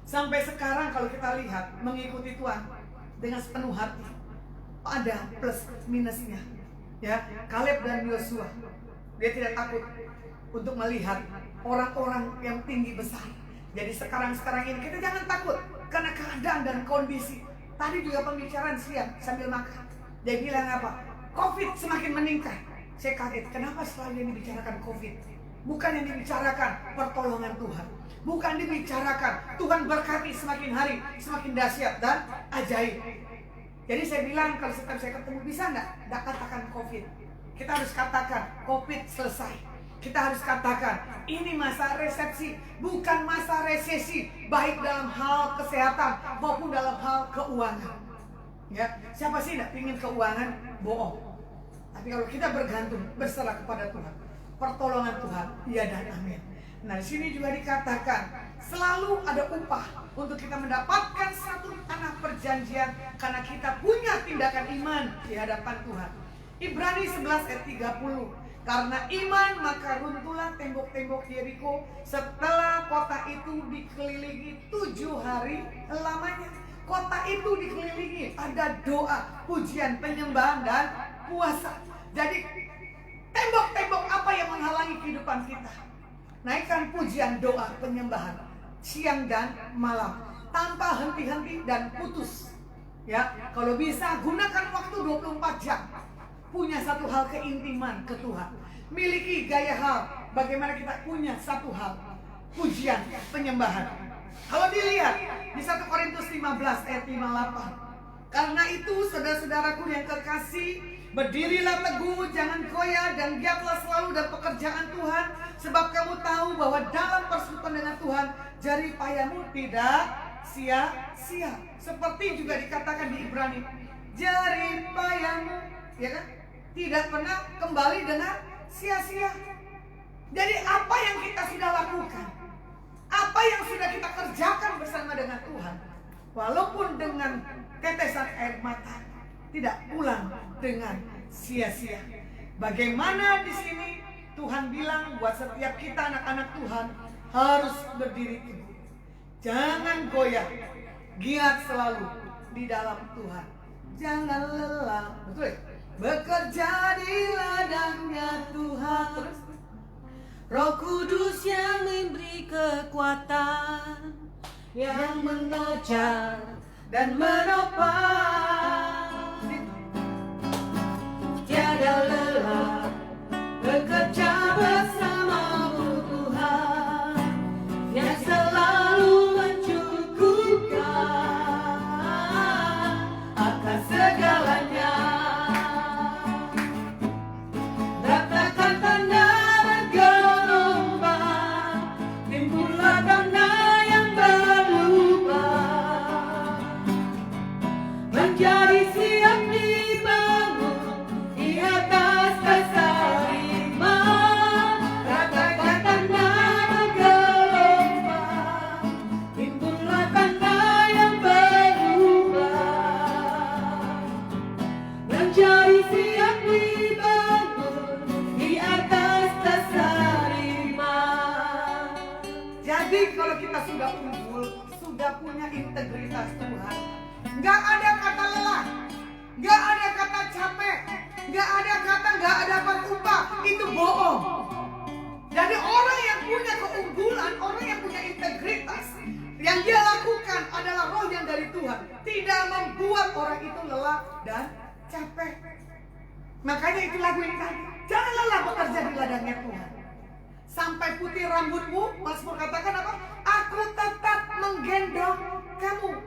Sampai sekarang kalau kita lihat mengikuti Tuhan dengan sepenuh hati, ada plus minusnya. Ya, Kaleb dan Yosua, dia tidak takut untuk melihat orang-orang yang tinggi besar. Jadi sekarang ini kita jangan takut karena keadaan dan kondisi. Tadi juga pembicaraan siang sambil makan, dia bilang apa? Covid semakin meningkat. Saya kaget, kenapa selalu yang dibicarakan Covid? Bukan yang dibicarakan pertolongan Tuhan, bukan dibicarakan Tuhan berkati semakin hari semakin dahsyat dan ajaib. Jadi saya bilang kalau setiap saya ketemu, bisa nggak katakan Covid? Kita harus katakan Covid selesai. Kita harus katakan ini masa resepsi, bukan masa resesi, baik dalam hal kesehatan maupun dalam hal keuangan. Ya, siapa sih nggak ingin keuangan? Bohong. Tapi kalau kita bergantung, berserah kepada Tuhan, pertolongan Tuhan, iya dan amin. Nah, di sini juga dikatakan selalu ada upah untuk kita mendapatkan satu tanah perjanjian karena kita punya tindakan iman di hadapan Tuhan. Ibrani 11 ayat 30. Karena iman maka runtuhlah tembok-tembok Yeriko setelah kota itu dikelilingi 7 hari lamanya. Kota itu dikelilingi, ada doa, pujian, penyembahan dan puasa. Jadi tembok-tembok apa yang menghalangi kehidupan kita? Naikkan pujian, doa, penyembahan siang dan malam tanpa henti-henti dan putus. Ya, kalau bisa gunakan waktu 24 jam. Punya satu hal keintiman ke Tuhan. Miliki gaya hal bagaimana kita punya satu hal pujian, penyembahan. Kalau dilihat di 1 Korintus 15 ayat 58. Karena itu saudara-saudaraku yang terkasih, berdirilah teguh, jangan goyah, dan giatlah selalu dalam pekerjaan Tuhan, sebab kamu tahu bahwa dalam persekutuan dengan Tuhan jerih payahmu tidak sia-sia. Seperti juga dikatakan di Ibrani, jerih payahmu, ya kan, tidak pernah kembali dengan sia-sia. Jadi apa yang kita sudah lakukan, apa yang sudah kita kerjakan bersama dengan Tuhan, walaupun dengan tetesan air mata, tidak pulang dengan sia-sia. Bagaimana di sini Tuhan bilang buat setiap kita anak-anak Tuhan harus berdiri teguh. Jangan goyah, giat selalu di dalam Tuhan. Jangan lelah, betul ya? Bekerja di ladangnya Tuhan. Terus Roh Kudus yang memberi kekuatan, yang mengajar dan menopang. Tiada lelah bekerja bersamamu Tuhan, yang selalu mencukupkan akan segalanya. Ratakan tanda bergelombang, timbullah dana yang berlubang, menjadi siap dibangun di atas dasar iman. kalau kita sudah unggul, sudah punya integritas Tuhan, nggak ada kata lelah, nggak ada kata capek, nggak ada upah, itu bohong. Jadi orang yang punya keunggulan, orang yang punya integritas, yang dia lakukan adalah roh yang dari Tuhan, tidak membuat orang itu lelah dan capek. Makanya itu lagu ini tadi, jangan lelah bekerja di ladangnya Tuhan. Sampai putih rambutmu, Mazmur katakan apa? Aku tetap menggendong kamu.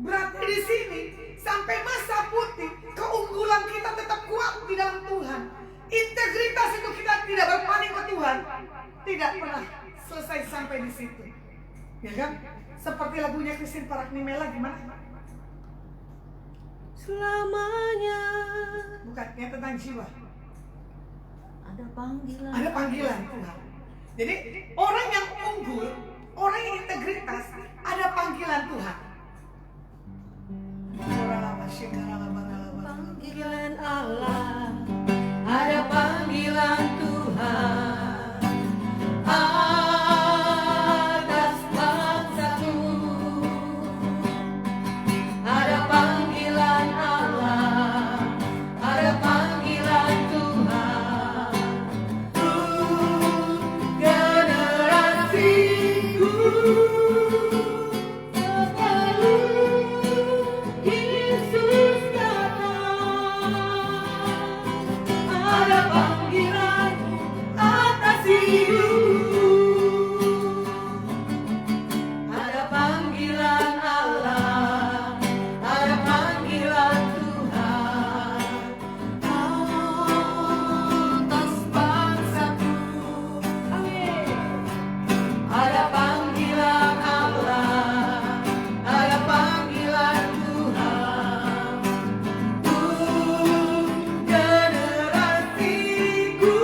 Berarti di sini sampai masa putih, keunggulan kita tetap kuat di dalam Tuhan. Integritas itu kita tidak berpaling ke Tuhan, tidak pernah selesai sampai di situ. Ya kan? Seperti lagunya Christine Paraknimela gimana? Selamanya Bukan, yang tentang jiwa. ada panggilan. Ada panggilan Tuhan. Jadi orang yang unggul, orang yang integritas, ada panggilan Tuhan. Panggilan Allah, ada panggilan Tuhan atas bangsaku. Ada panggilan Allah, ada panggilan Tuhan untuk generasiku. Yesus datang, ada panggilan atas hidupku. Ada panggilan Allah, ada panggilan Tuhan atas bangsaku. Amin. Ada panggilan Allah, ada panggilan Tuhan untuk generasiku.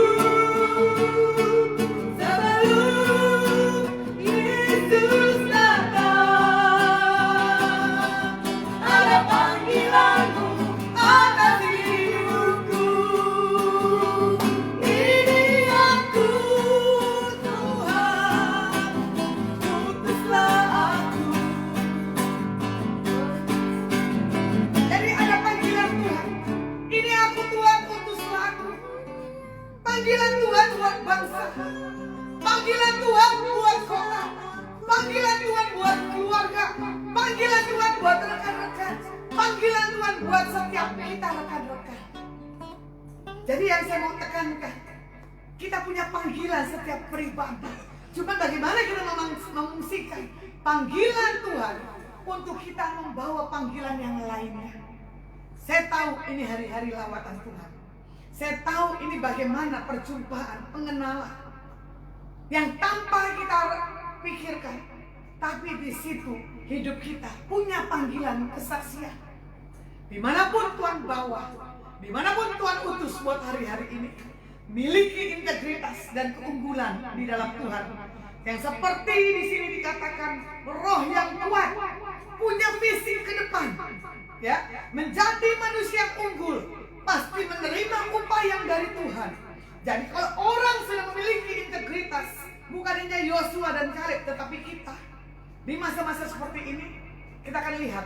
Sebelum Yesus datang, ada panggilanmu atas hidupku. Ini aku Tuhan, utuslah aku. Jadi ada panggilan Tuhan. Ini aku Tuhan, utuslah aku. Panggilan Tuhan buat bangsa. Panggilan Tuhan buat kota. Panggilan Tuhan buat keluarga. Panggilan Tuhan buat rekan-rekan. Panggilan Tuhan buat setiap kita rekan-rekan. Jadi yang saya mau tekankan, kita punya panggilan setiap pribadi. Cuma bagaimana kita memungsikan panggilan Tuhan untuk kita membawa panggilan yang lainnya. Saya tahu ini hari-hari lawatan Tuhan. Saya tahu ini bagaimana perjumpaan, pengenalan yang tanpa kita pikirkan. Tapi di situ hidup kita punya panggilan kesaksian. Dimanapun Tuhan bawa, dimanapun Tuhan utus buat hari-hari ini, miliki integritas dan keunggulan di dalam Tuhan. Yang seperti di sini dikatakan roh yang kuat, punya visi ke depan, ya, menjadi manusia yang unggul, pasti menerima upah yang dari Tuhan. Jadi kalau orang sudah memiliki integritas, bukan hanya Yosua dan Kaleb, tetapi kita di masa-masa seperti ini, kita akan lihat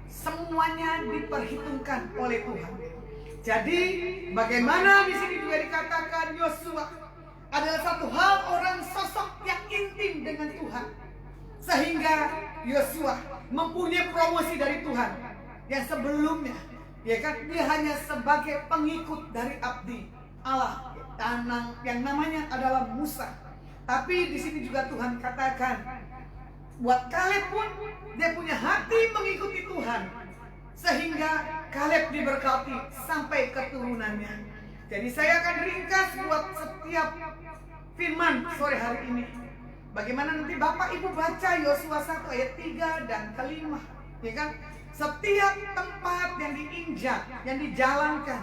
semuanya diperhitungkan oleh Tuhan. Jadi bagaimana di sini juga dikatakan Yosua adalah satu hal orang sosok yang intim dengan Tuhan, sehingga Yosua mempunyai promosi dari Tuhan yang sebelumnya, ya kan, dia hanya sebagai pengikut dari abdi Allah yang namanya adalah Musa. Tapi di sini juga Tuhan katakan buat Kaleb pun dia punya hati mengikuti Tuhan, sehingga Kaleb diberkati sampai keturunannya. Jadi saya akan ringkas buat setiap firman sore hari ini. Bagaimana nanti Bapak Ibu baca Yosua 1 ayat 3 dan ke-5, ya kan? Setiap tempat yang diinjak, yang dijalankan,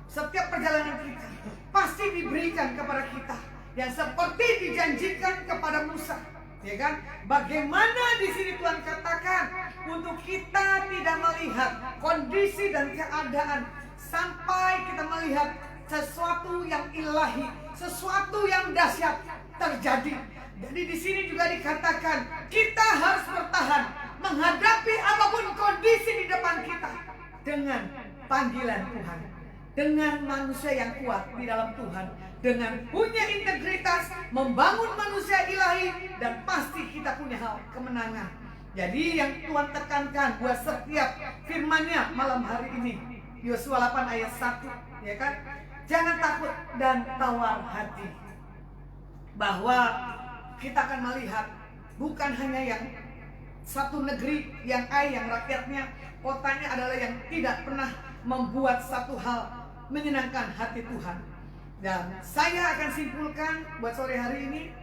setiap perjalanan kita pasti diberikan kepada kita yang seperti dijanjikan kepada Musa, ya kan? Bagaimana di sini Tuhan katakan untuk kita tidak melihat kondisi dan keadaan sampai kita melihat sesuatu yang ilahi, sesuatu yang dahsyat terjadi. Jadi di sini juga dikatakan kita harus bertahan menghadapi apapun kondisi di depan kita dengan panggilan Tuhan, dengan manusia yang kuat di dalam Tuhan, dengan punya integritas, membangun manusia ilahi, dan pasti kita punya hal kemenangan. Jadi yang Tuhan tekankan buat setiap firman-Nya malam hari ini, Yosua 8 ayat 1, ya kan? Jangan takut dan tawar hati. Bahwa kita akan melihat bukan hanya yang satu negeri yang rakyatnya, kotanya adalah yang tidak pernah membuat satu hal menyenangkan hati Tuhan. Dan saya akan simpulkan buat sore hari ini,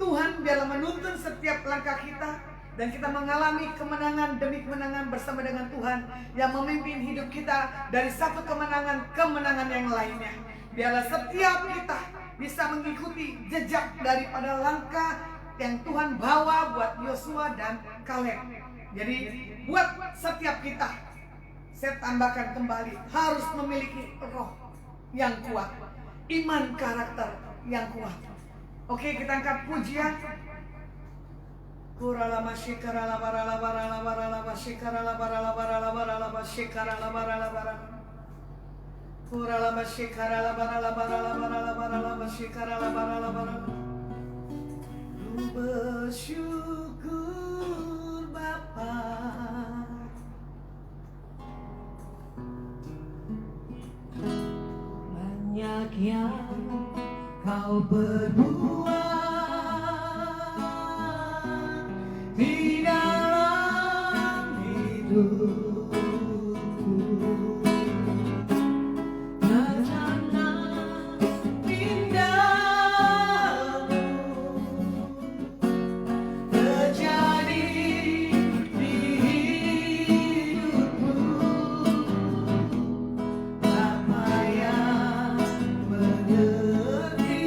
Tuhan biarlah menuntun setiap langkah kita, dan kita mengalami kemenangan demi kemenangan bersama dengan Tuhan yang memimpin hidup kita dari satu kemenangan ke kemenangan yang lainnya. Biarlah setiap kita bisa mengikuti jejak daripada langkah yang Tuhan bawa buat Yosua dan Kaleb. Jadi buat setiap kita, saya tambahkan kembali, harus memiliki roh yang kuat, iman karakter yang kuat. Oke, kita angkat pujian. Kuralama shikarala barala barala barala bashikarala barala barala barala bashikarala barala barala. Kuralama shikarala barala barala barala barala bashikarala barala barala. Ku bersyukur Bapa, Banyak yang Kau berbuat di dalam hidupku. Rencana indahmu terjadi di hidupku. Apa yang mengerti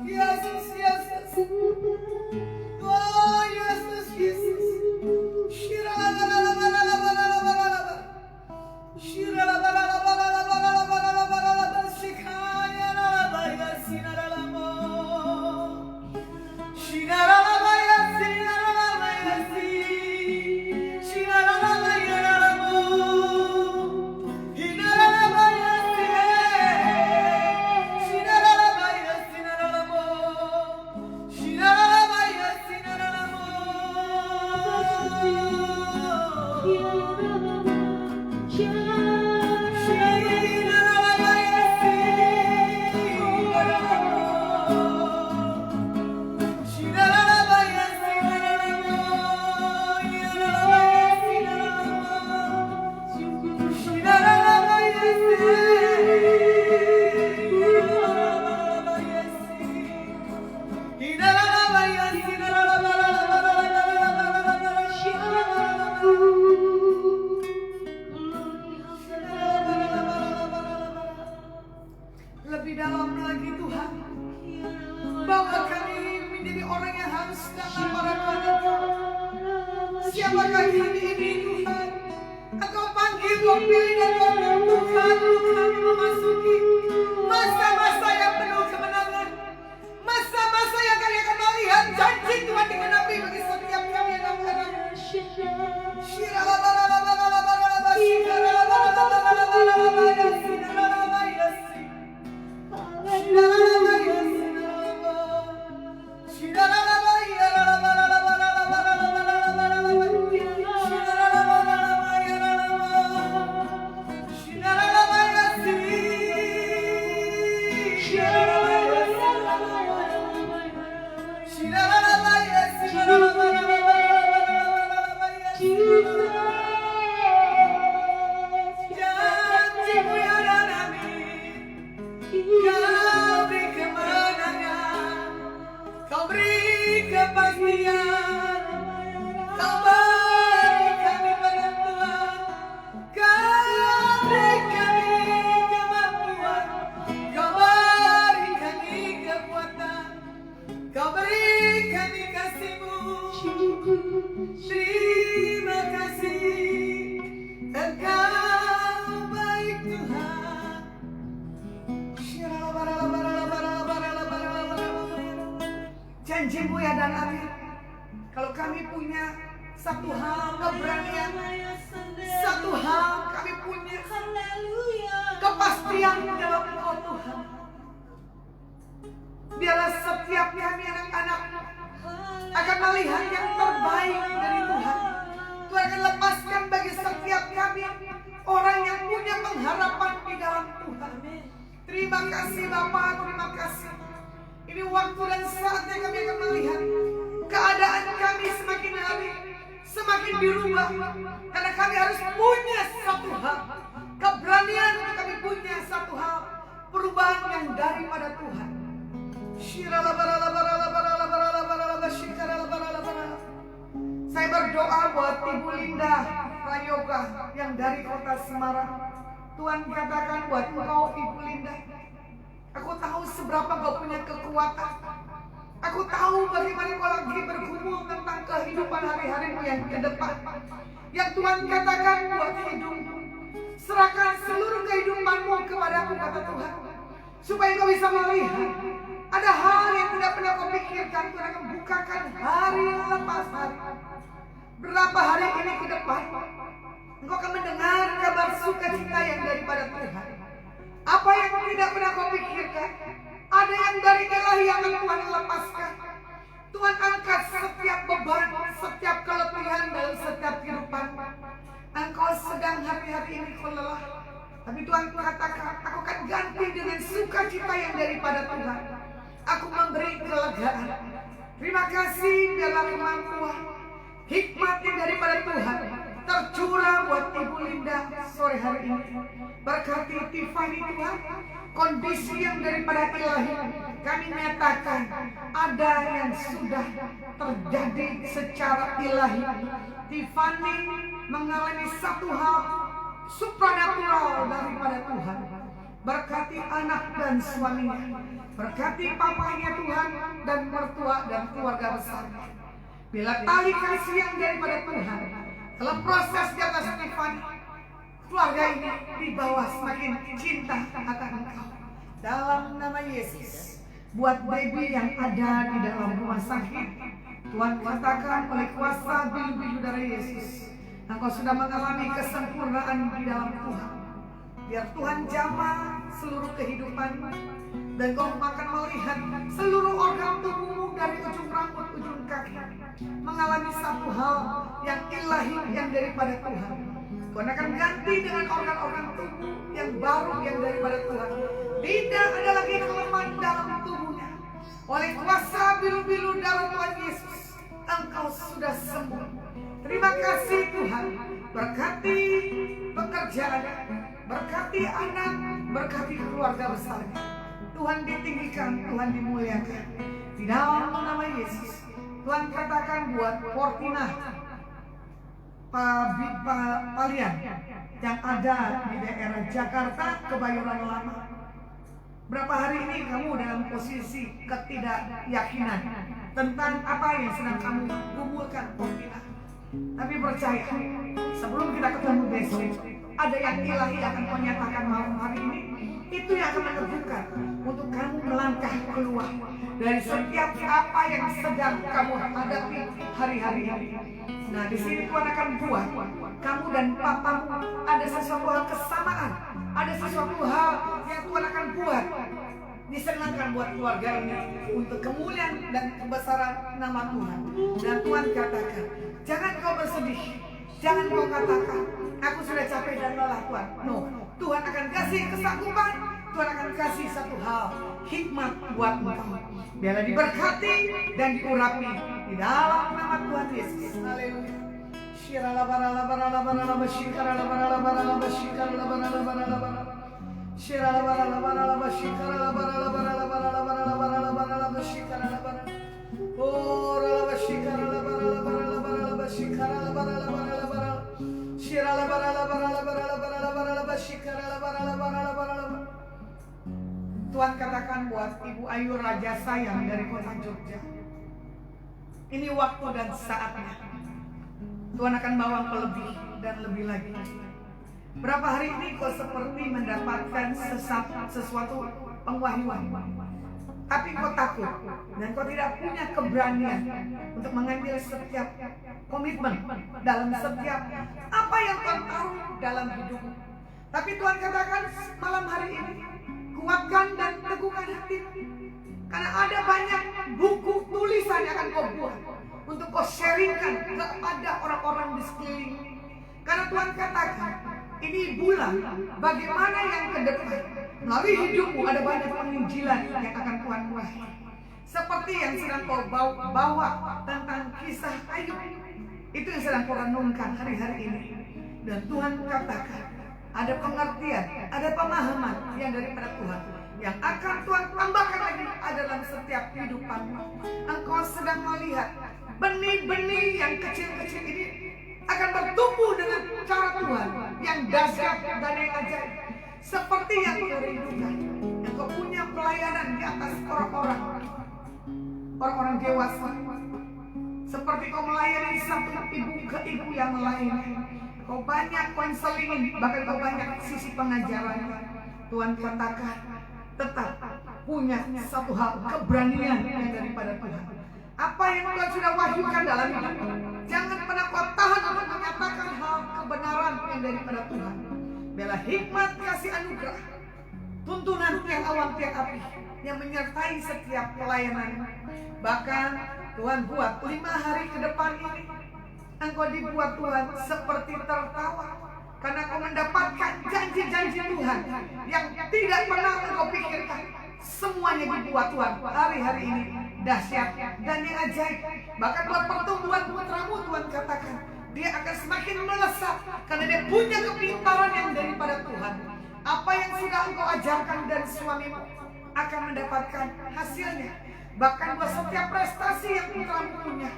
Yesus, Yesus. Oh, Yesus, Yesus. Lebih dalam lagi Tuhan, bawa kami menjadi orang yang harus datang pada Engkau. Siapakah kami ini Tuhan? Engkau panggil, Kau pilih dan Kau tentukan untuk kami memasuki masa-masa yang penuh kemenangan, masa-masa yang kami akan melihat janji Tuhan digenapi bagi setiap kami yang akan. Terima kasih, Engkau baik Tuhan. Janji-Mu ya dan amin. Kalau kami punya satu hal keberanian, satu hal kami punya kepastian dalam Engkau Tuhan. Biarlah setiap kami anak-anak akan melihat yang terbaik dari Tuhan. Tuhan akan lepaskan bagi setiap kami orang yang punya pengharapan di dalam Tuhan. Terima kasih Bapak, terima kasih. Ini waktu dan saatnya kami akan melihat keadaan kami semakin hari semakin dirubah. Karena kami harus punya satu hal, keberanian untuk kami punya satu hal, perubahan yang daripada Tuhan. Saya berdoa buat Ibu Linda Prayoga yang dari kota Semarang. Tuhan katakan buat engkau Ibu Linda, aku tahu seberapa kau punya kekuatan. Aku tahu bagaimana kau lagi bergumul tentang kehidupan hari-harimu yang ke depan. Yang Tuhan katakan buat hidupmu, serahkan seluruh kehidupanmu kepadaku, kata Tuhan, supaya kau bisa melihat ada hal yang tidak pernah kau pikirkan. Tuhan akan bukakan hari lepas hari. Berapa hari ini ke depan engkau akan mendengar kabar sukacita yang daripada Tuhan. Apa yang tidak pernah kau pikirkan, ada yang dari ilahi yang akan Tuhan lepaskan. Tuhan angkat setiap beban, setiap keletihan dalam setiap kehidupan. Engkau sedang hari-hari ini kau lelah, tapi Tuhan katakan, aku akan ganti dengan sukacita yang daripada Tuhan. Aku memberi kelegaan. Terima kasih, biarlah kemampuan, hikmat yang daripada Tuhan tercurah buat Ibu Linda sore hari ini. Berkati Tiffany Tuhan, kondisi yang daripada ilahi kami nyatakan ada yang sudah terjadi secara ilahi. Tiffany mengalami satu hal supranatural daripada Tuhan. berkati anak dan suaminya, berkati papanya Tuhan dan mertua dan keluarga besarnya. Bila tali kasih yang daripada Tuhan dalam proses di atas Tiffany, keluarga ini di bawah semakin cinta akan Engkau. Dalam nama Yesus, buat baby yang ada di dalam rumah sakit, Tuhan katakan oleh kuasa bilu-bilu darah Yesus, Engkau sudah mengalami kesempurnaan di dalam Tuhan. Biar Tuhan jamah seluruh kehidupan, dan kau akan melihat seluruh organ tubuhmu dari ujung rambut ujung kaki mengalami satu hal yang ilahi yang daripada Tuhan. Kau akan ganti dengan organ-organ tubuh yang baru yang daripada Tuhan. Tidak ada lagi kelemahan dalam tubuhnya. Oleh kuasa bilu-bilu darah Tuhan Yesus, engkau sudah sembuh. Terima kasih Tuhan. Berkati pekerjaan, berkati anak, berkati keluarga besarnya. Tuhan ditinggikan, Tuhan dimuliakan. Di dalam nama Yesus, Tuhan katakan buat Fortina Palian yang ada di daerah Jakarta, Kebayoran Lama. Berapa hari ini kamu dalam posisi ketidakyakinan tentang apa yang sedang kamu gumulkan, Fortina. Tapi percaya, sebelum kita ketemu besok, ada yang ilahi akan kau nyatakan malam hari ini. Itu yang akan menentukan untuk kamu melangkah keluar dari setiap apa yang sedang kamu hadapi hari-hari ini. Nah, di sini Tuhan akan buat kamu dan papamu ada sesuatu hal kesamaan, ada sesuatu hal yang Tuhan akan buat disenangkan buat keluarga ini untuk kemuliaan dan kebesaran nama Tuhan. Dan Tuhan katakan, jangan kau bersedih, jangan kau katakan, aku sudah capek dan lelah Tuhan. No, Tuhan akan kasih kesanggupan, Tuhan akan kasih satu hal, hikmat buat engkau. Biarlah diberkati dan diurapi di dalam nama Tuhan Yesus. Haleluya. Tuhan katakan buat Ibu Ayu Raja Sayang dari kota Jogja, ini waktu dan saatnya Tuhan akan bawa kau lebih dan lebih lagi. Berapa hari ini kau seperti mendapatkan sesuatu pengwahyuan, tapi kau takut dan kau tidak punya keberanian untuk mengambil setiap komitmen dalam setiap apa yang Tuhan taruh dalam hidupmu. Tapi Tuhan katakan malam hari ini, kuatkan dan teguhkan hati, karena ada banyak buku tulisan yang akan kau buat untuk kau sharingkan kepada orang-orang di sekeliling. Karena Tuhan katakan ini bulan bagaimana yang ke depan melalui hidupmu ada banyak penginjilan yang akan Tuhan buat. Seperti yang sedang kau bawa tentang kisah Ayub, itu yang sedang kau renungkan hari-hari ini. Dan Tuhan katakan ada pengertian, ada pemahaman yang daripada Tuhan yang akan Tuhan tambahkan lagi dalam setiap kehidupanmu. Engkau sedang melihat benih-benih yang kecil-kecil ini akan bertumbuh dengan cara Tuhan yang dahsyat dan yang ajaib. Seperti yang kau rindukan, yang kau punya pelayanan di atas orang-orang dewasa. Seperti kau melayani satu ibu ke ibu yang lain. Kau banyak konseling, bahkan kau banyak sisi pengajaran. Tuhan katakan tetap punya satu hal, keberanian yang daripada Tuhan. Apa yang Tuhan sudah wahyukan dalam hidupmu, jangan pernah kau tahan untuk menyatakan hal kebenaran yang daripada Tuhan. Biarlah hikmat kasih anugerah, tuntunan tiang awan tiang api yang menyertai setiap pelayanan. Bahkan Tuhan buat 5 hari ke depan ini, engkau dibuat Tuhan seperti tertawa, karena kau mendapatkan janji-janji Tuhan yang tidak pernah engkau pikirkan. Semuanya dibuat Tuhan hari-hari ini dahsyat dan yang ajaib. Bahkan buat pertumbuhan putramu, Tuhan katakan dia akan semakin melesat karena dia punya kepintaran yang daripada Tuhan. Apa yang sudah engkau ajarkan dari suamimu akan mendapatkan hasilnya. Bahkan buat setiap prestasi yang putramu punya,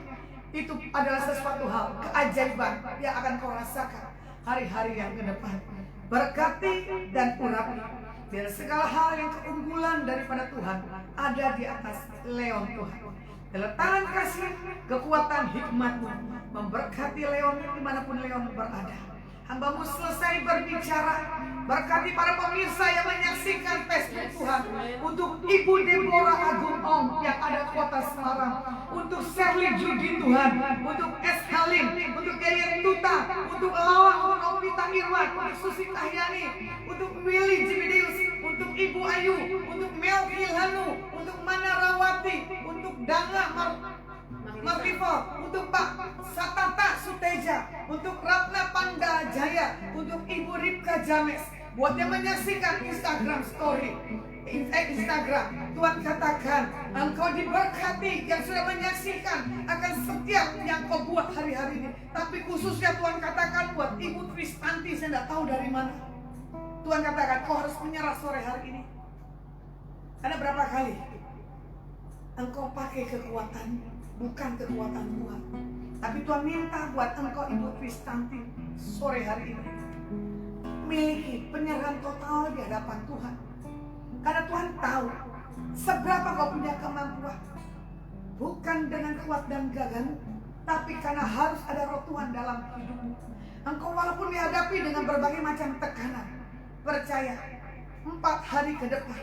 itu adalah sesuatu hal keajaiban yang akan kau rasakan hari-hari yang ke depan. Berkati dan urapi Biar segala hal yang keunggulan daripada Tuhan ada di atas Leon Tuhan. Dalam tangan kasih, kekuatan hikmat-Mu memberkati Leon dimanapun Leon berada. Hamba-Mu selesai berbicara, berkati para pemirsa yang menyaksikan Facebook Tuhan. Untuk Ibu Deborah Agung Ong yang ada di kota Semarang, untuk Shirley Judi Tuhan, untuk S. Halim, untuk Yayan Tuta, untuk Lawang, untuk Novita Irwan, untuk Susi Kahyani, untuk Willy Jibideus, untuk Ibu Ayu, untuk Melki Hanu, untuk Mana Rawati, untuk Danga Martifo, untuk Pak Satata Suteja, untuk Ratna Panda Jaya, untuk Ibu Ripka James. Buat yang menyaksikan Instagram story, Instagram, Tuhan katakan engkau diberkati yang sudah menyaksikan akan setiap yang kau buat hari-hari ini. Tapi khususnya Tuhan katakan buat Ibu Kristanti, saya tidak tahu dari mana. Tuhan katakan kau harus menyerah sore hari ini. Ada berapa kali engkau pakai kekuatan, bukan kekuatan Tuhan. Tapi Tuhan minta buat engkau Ibu Kristanti sore hari ini miliki penyerahan total di hadapan Tuhan. Karena Tuhan tahu seberapa kau punya kemampuan. Bukan dengan kuat dan gagahmu, tapi karena harus ada roh Tuhan dalam hidupmu. Engkau walaupun dihadapi dengan berbagai macam tekanan, percaya 4 hari ke depan,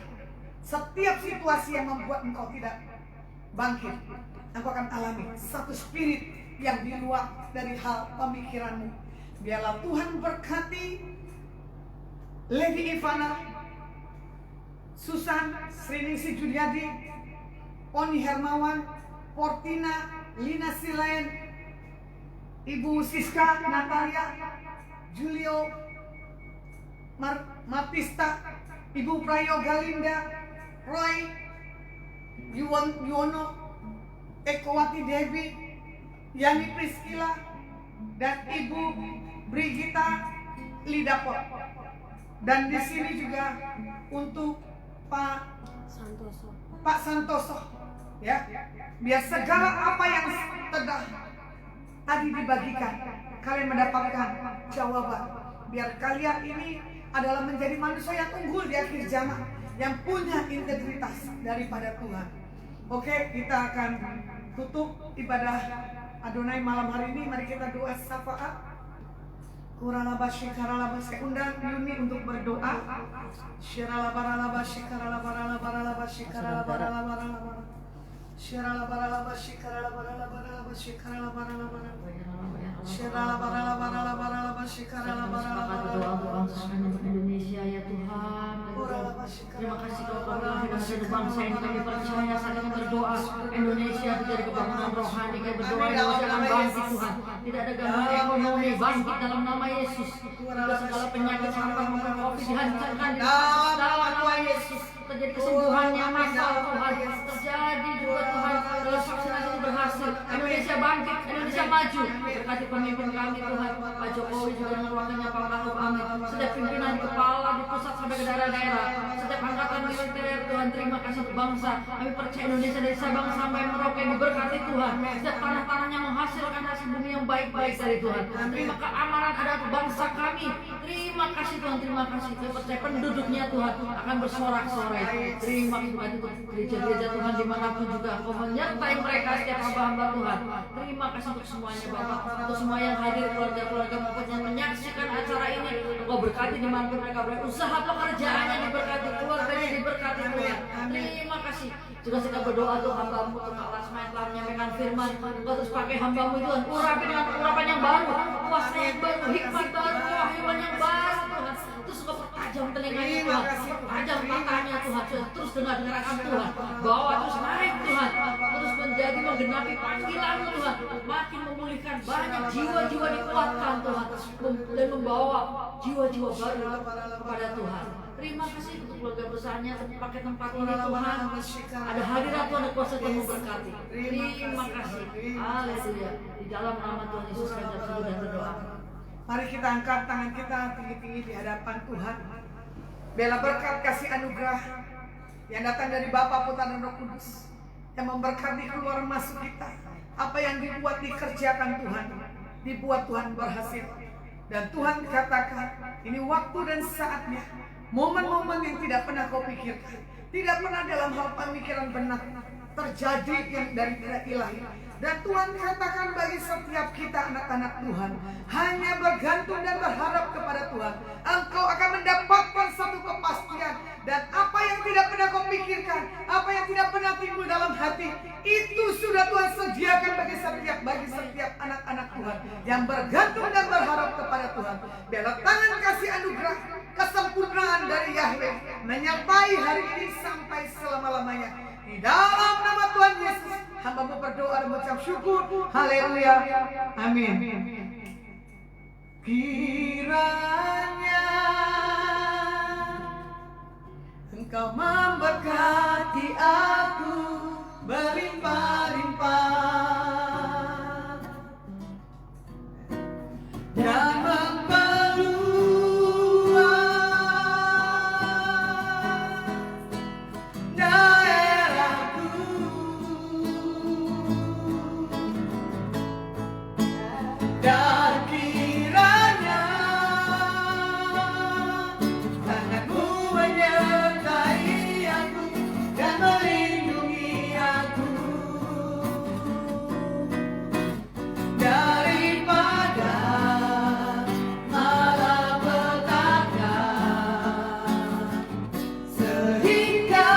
setiap situasi yang membuat engkau tidak bangkit, engkau akan alami satu spirit yang di luar dari hal pemikiranmu. Biarlah Tuhan berkati Lady Ivana, Susan, Sriningsi Juliadi, Oni Hermawan, Portina, Lina Silain, Ibu Siska, Natalia, Julio, Matista, Ibu Prayoga Linda, Roy, Yuwono, Ekowati Devi, Yani Priscila, dan Ibu Brigita Lidapot. Dan di sini juga untuk Pak Santoso, ya, biar segala apa yang telah tadi dibagikan, kalian mendapatkan jawaban. Biar kalian ini adalah menjadi manusia yang unggul di akhir zaman, yang punya integritas daripada Tuhan. Oke, kita akan tutup ibadah Adonai malam hari ini. Mari kita doa syafaat. Saya undang Yuni untuk berdoa. Indonesia ya Tuhan. Terima kasih Kau telah menjadi bangsa yang kami percaya saling berdoa. Indonesia menjadi kebangunan rohani, kami berdoa Indonesia akan bangkit Tuhan. Tidak ada gangguan ekonomi, bangkit dalam nama Yesus. Juga segala penyakit sampai COVID dihancurkan dalam nama Yesus. Terjadi kesembuhannya massal Tuhan. Terjadi juga Tuhan kalau vaksinasi itu berhasil. Indonesia bangkit, Indonesia maju. Berkati pemimpin kami Tuhan, Pak Jokowi juga dengan wakilnya Pak Maruf Amin. Setiap pimpinan kepala di pusat sampai ke daerah-daerah, setiap angkatan militer Tuhan, terima kasih untuk bangsa. Kami percaya Indonesia dari Sabang sampai Merauke diberkati Tuhan. Setiap tanah-tanahnya menghasilkan hasil bumi yang baik-baik dari Tuhan. Terima keamanan ada untuk bangsa kami. Terima kasih Tuhan, terima kasih. Kami percaya penduduknya Tuhan akan bersorak-sorai. Terima kasih untuk gereja-gereja Tuhan dimanapun juga Engkau menyertai mereka setiap hamba-hamba Tuhan. Terima kasih untuk semuanya Bapak, untuk semua yang hadir, keluarga-keluarga maupun yang menyaksikan acara ini. Engkau berkati dimanapun mereka berada, usaha pekerjaannya diberkati, keluarganya diberkati Tuhan. Terima kasih. Juga kita berdoa untuk hamba-Mu, untuk Kak Lasma yang telah menyampaikan firman. Engkau terus pakai hamba-Mu Tuhan, urapi dengan urapan yang baru, kuasa yang baru, hikmat baru, kewahyuan yang baru Tuhan. Terus Engkau pertajam telinganya Tuhan, pertajam matanya Tuhan, terus dengar-dengarkan Tuhan, bawa terus naik Tuhan, terus menjadi menggenapi panggilan-Mu Tuhan, makin memulihkan banyak jiwa-jiwa, dikuatkan Tuhan, dan membawa jiwa-jiwa baru kepada Tuhan. Terima kasih untuk keluarga besarnya pakai tempat ini Tuhan. Ada hadirat Tuhan, ada kuasa Tuhan memberkati. Terima kasih. Haleluya. Di dalam nama Tuhan Yesus kami berdoa dan berdoa. Mari kita angkat tangan kita tinggi-tinggi di hadapan Tuhan. Biarlah berkat kasih anugerah yang datang dari Bapa, Putra dan Roh Kudus yang memberkati keluar masuk kita. Apa yang dibuat dikerjakan Tuhan, dibuat Tuhan berhasil. Dan Tuhan katakan, ini waktu dan saatnya momen-momen yang tidak pernah kau pikirkan, tidak pernah dalam hal pemikiran benak terjadi yang dari ilahi. Dan Tuhan katakan bagi setiap kita anak-anak Tuhan, hanya bergantung dan berharap kepada Tuhan, engkau akan mendapatkan satu kepastian. Dan apa yang tidak pernah kau pikirkan, apa yang tidak pernah timbul dalam hati, itu sudah Tuhan sediakan bagi setiap anak-anak Tuhan yang bergantung dan berharap kepada Tuhan. Biarlah tangan kasih anugerah, kesempurnaan dari Yahweh menyertai hari ini sampai selama-lamanya. Di dalam nama Tuhan Yesus, hamba-Mu berdoa dan mengucap syukur. Haleluya. Amin. Kiranya Engkau memberkati aku berlimpah-limpah dan memperluas daerahku. Dan kiranya tangan-Mu menyertai aku dan melindungi aku daripada malapetaka, sehingga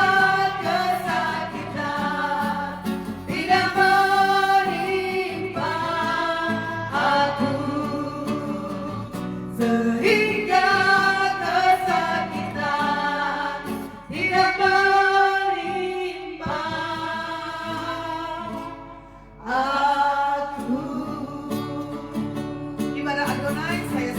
kesakitan tidak menimpa aku, sehingga kesakitan tidak menimpa aku. Di mana Adonai saya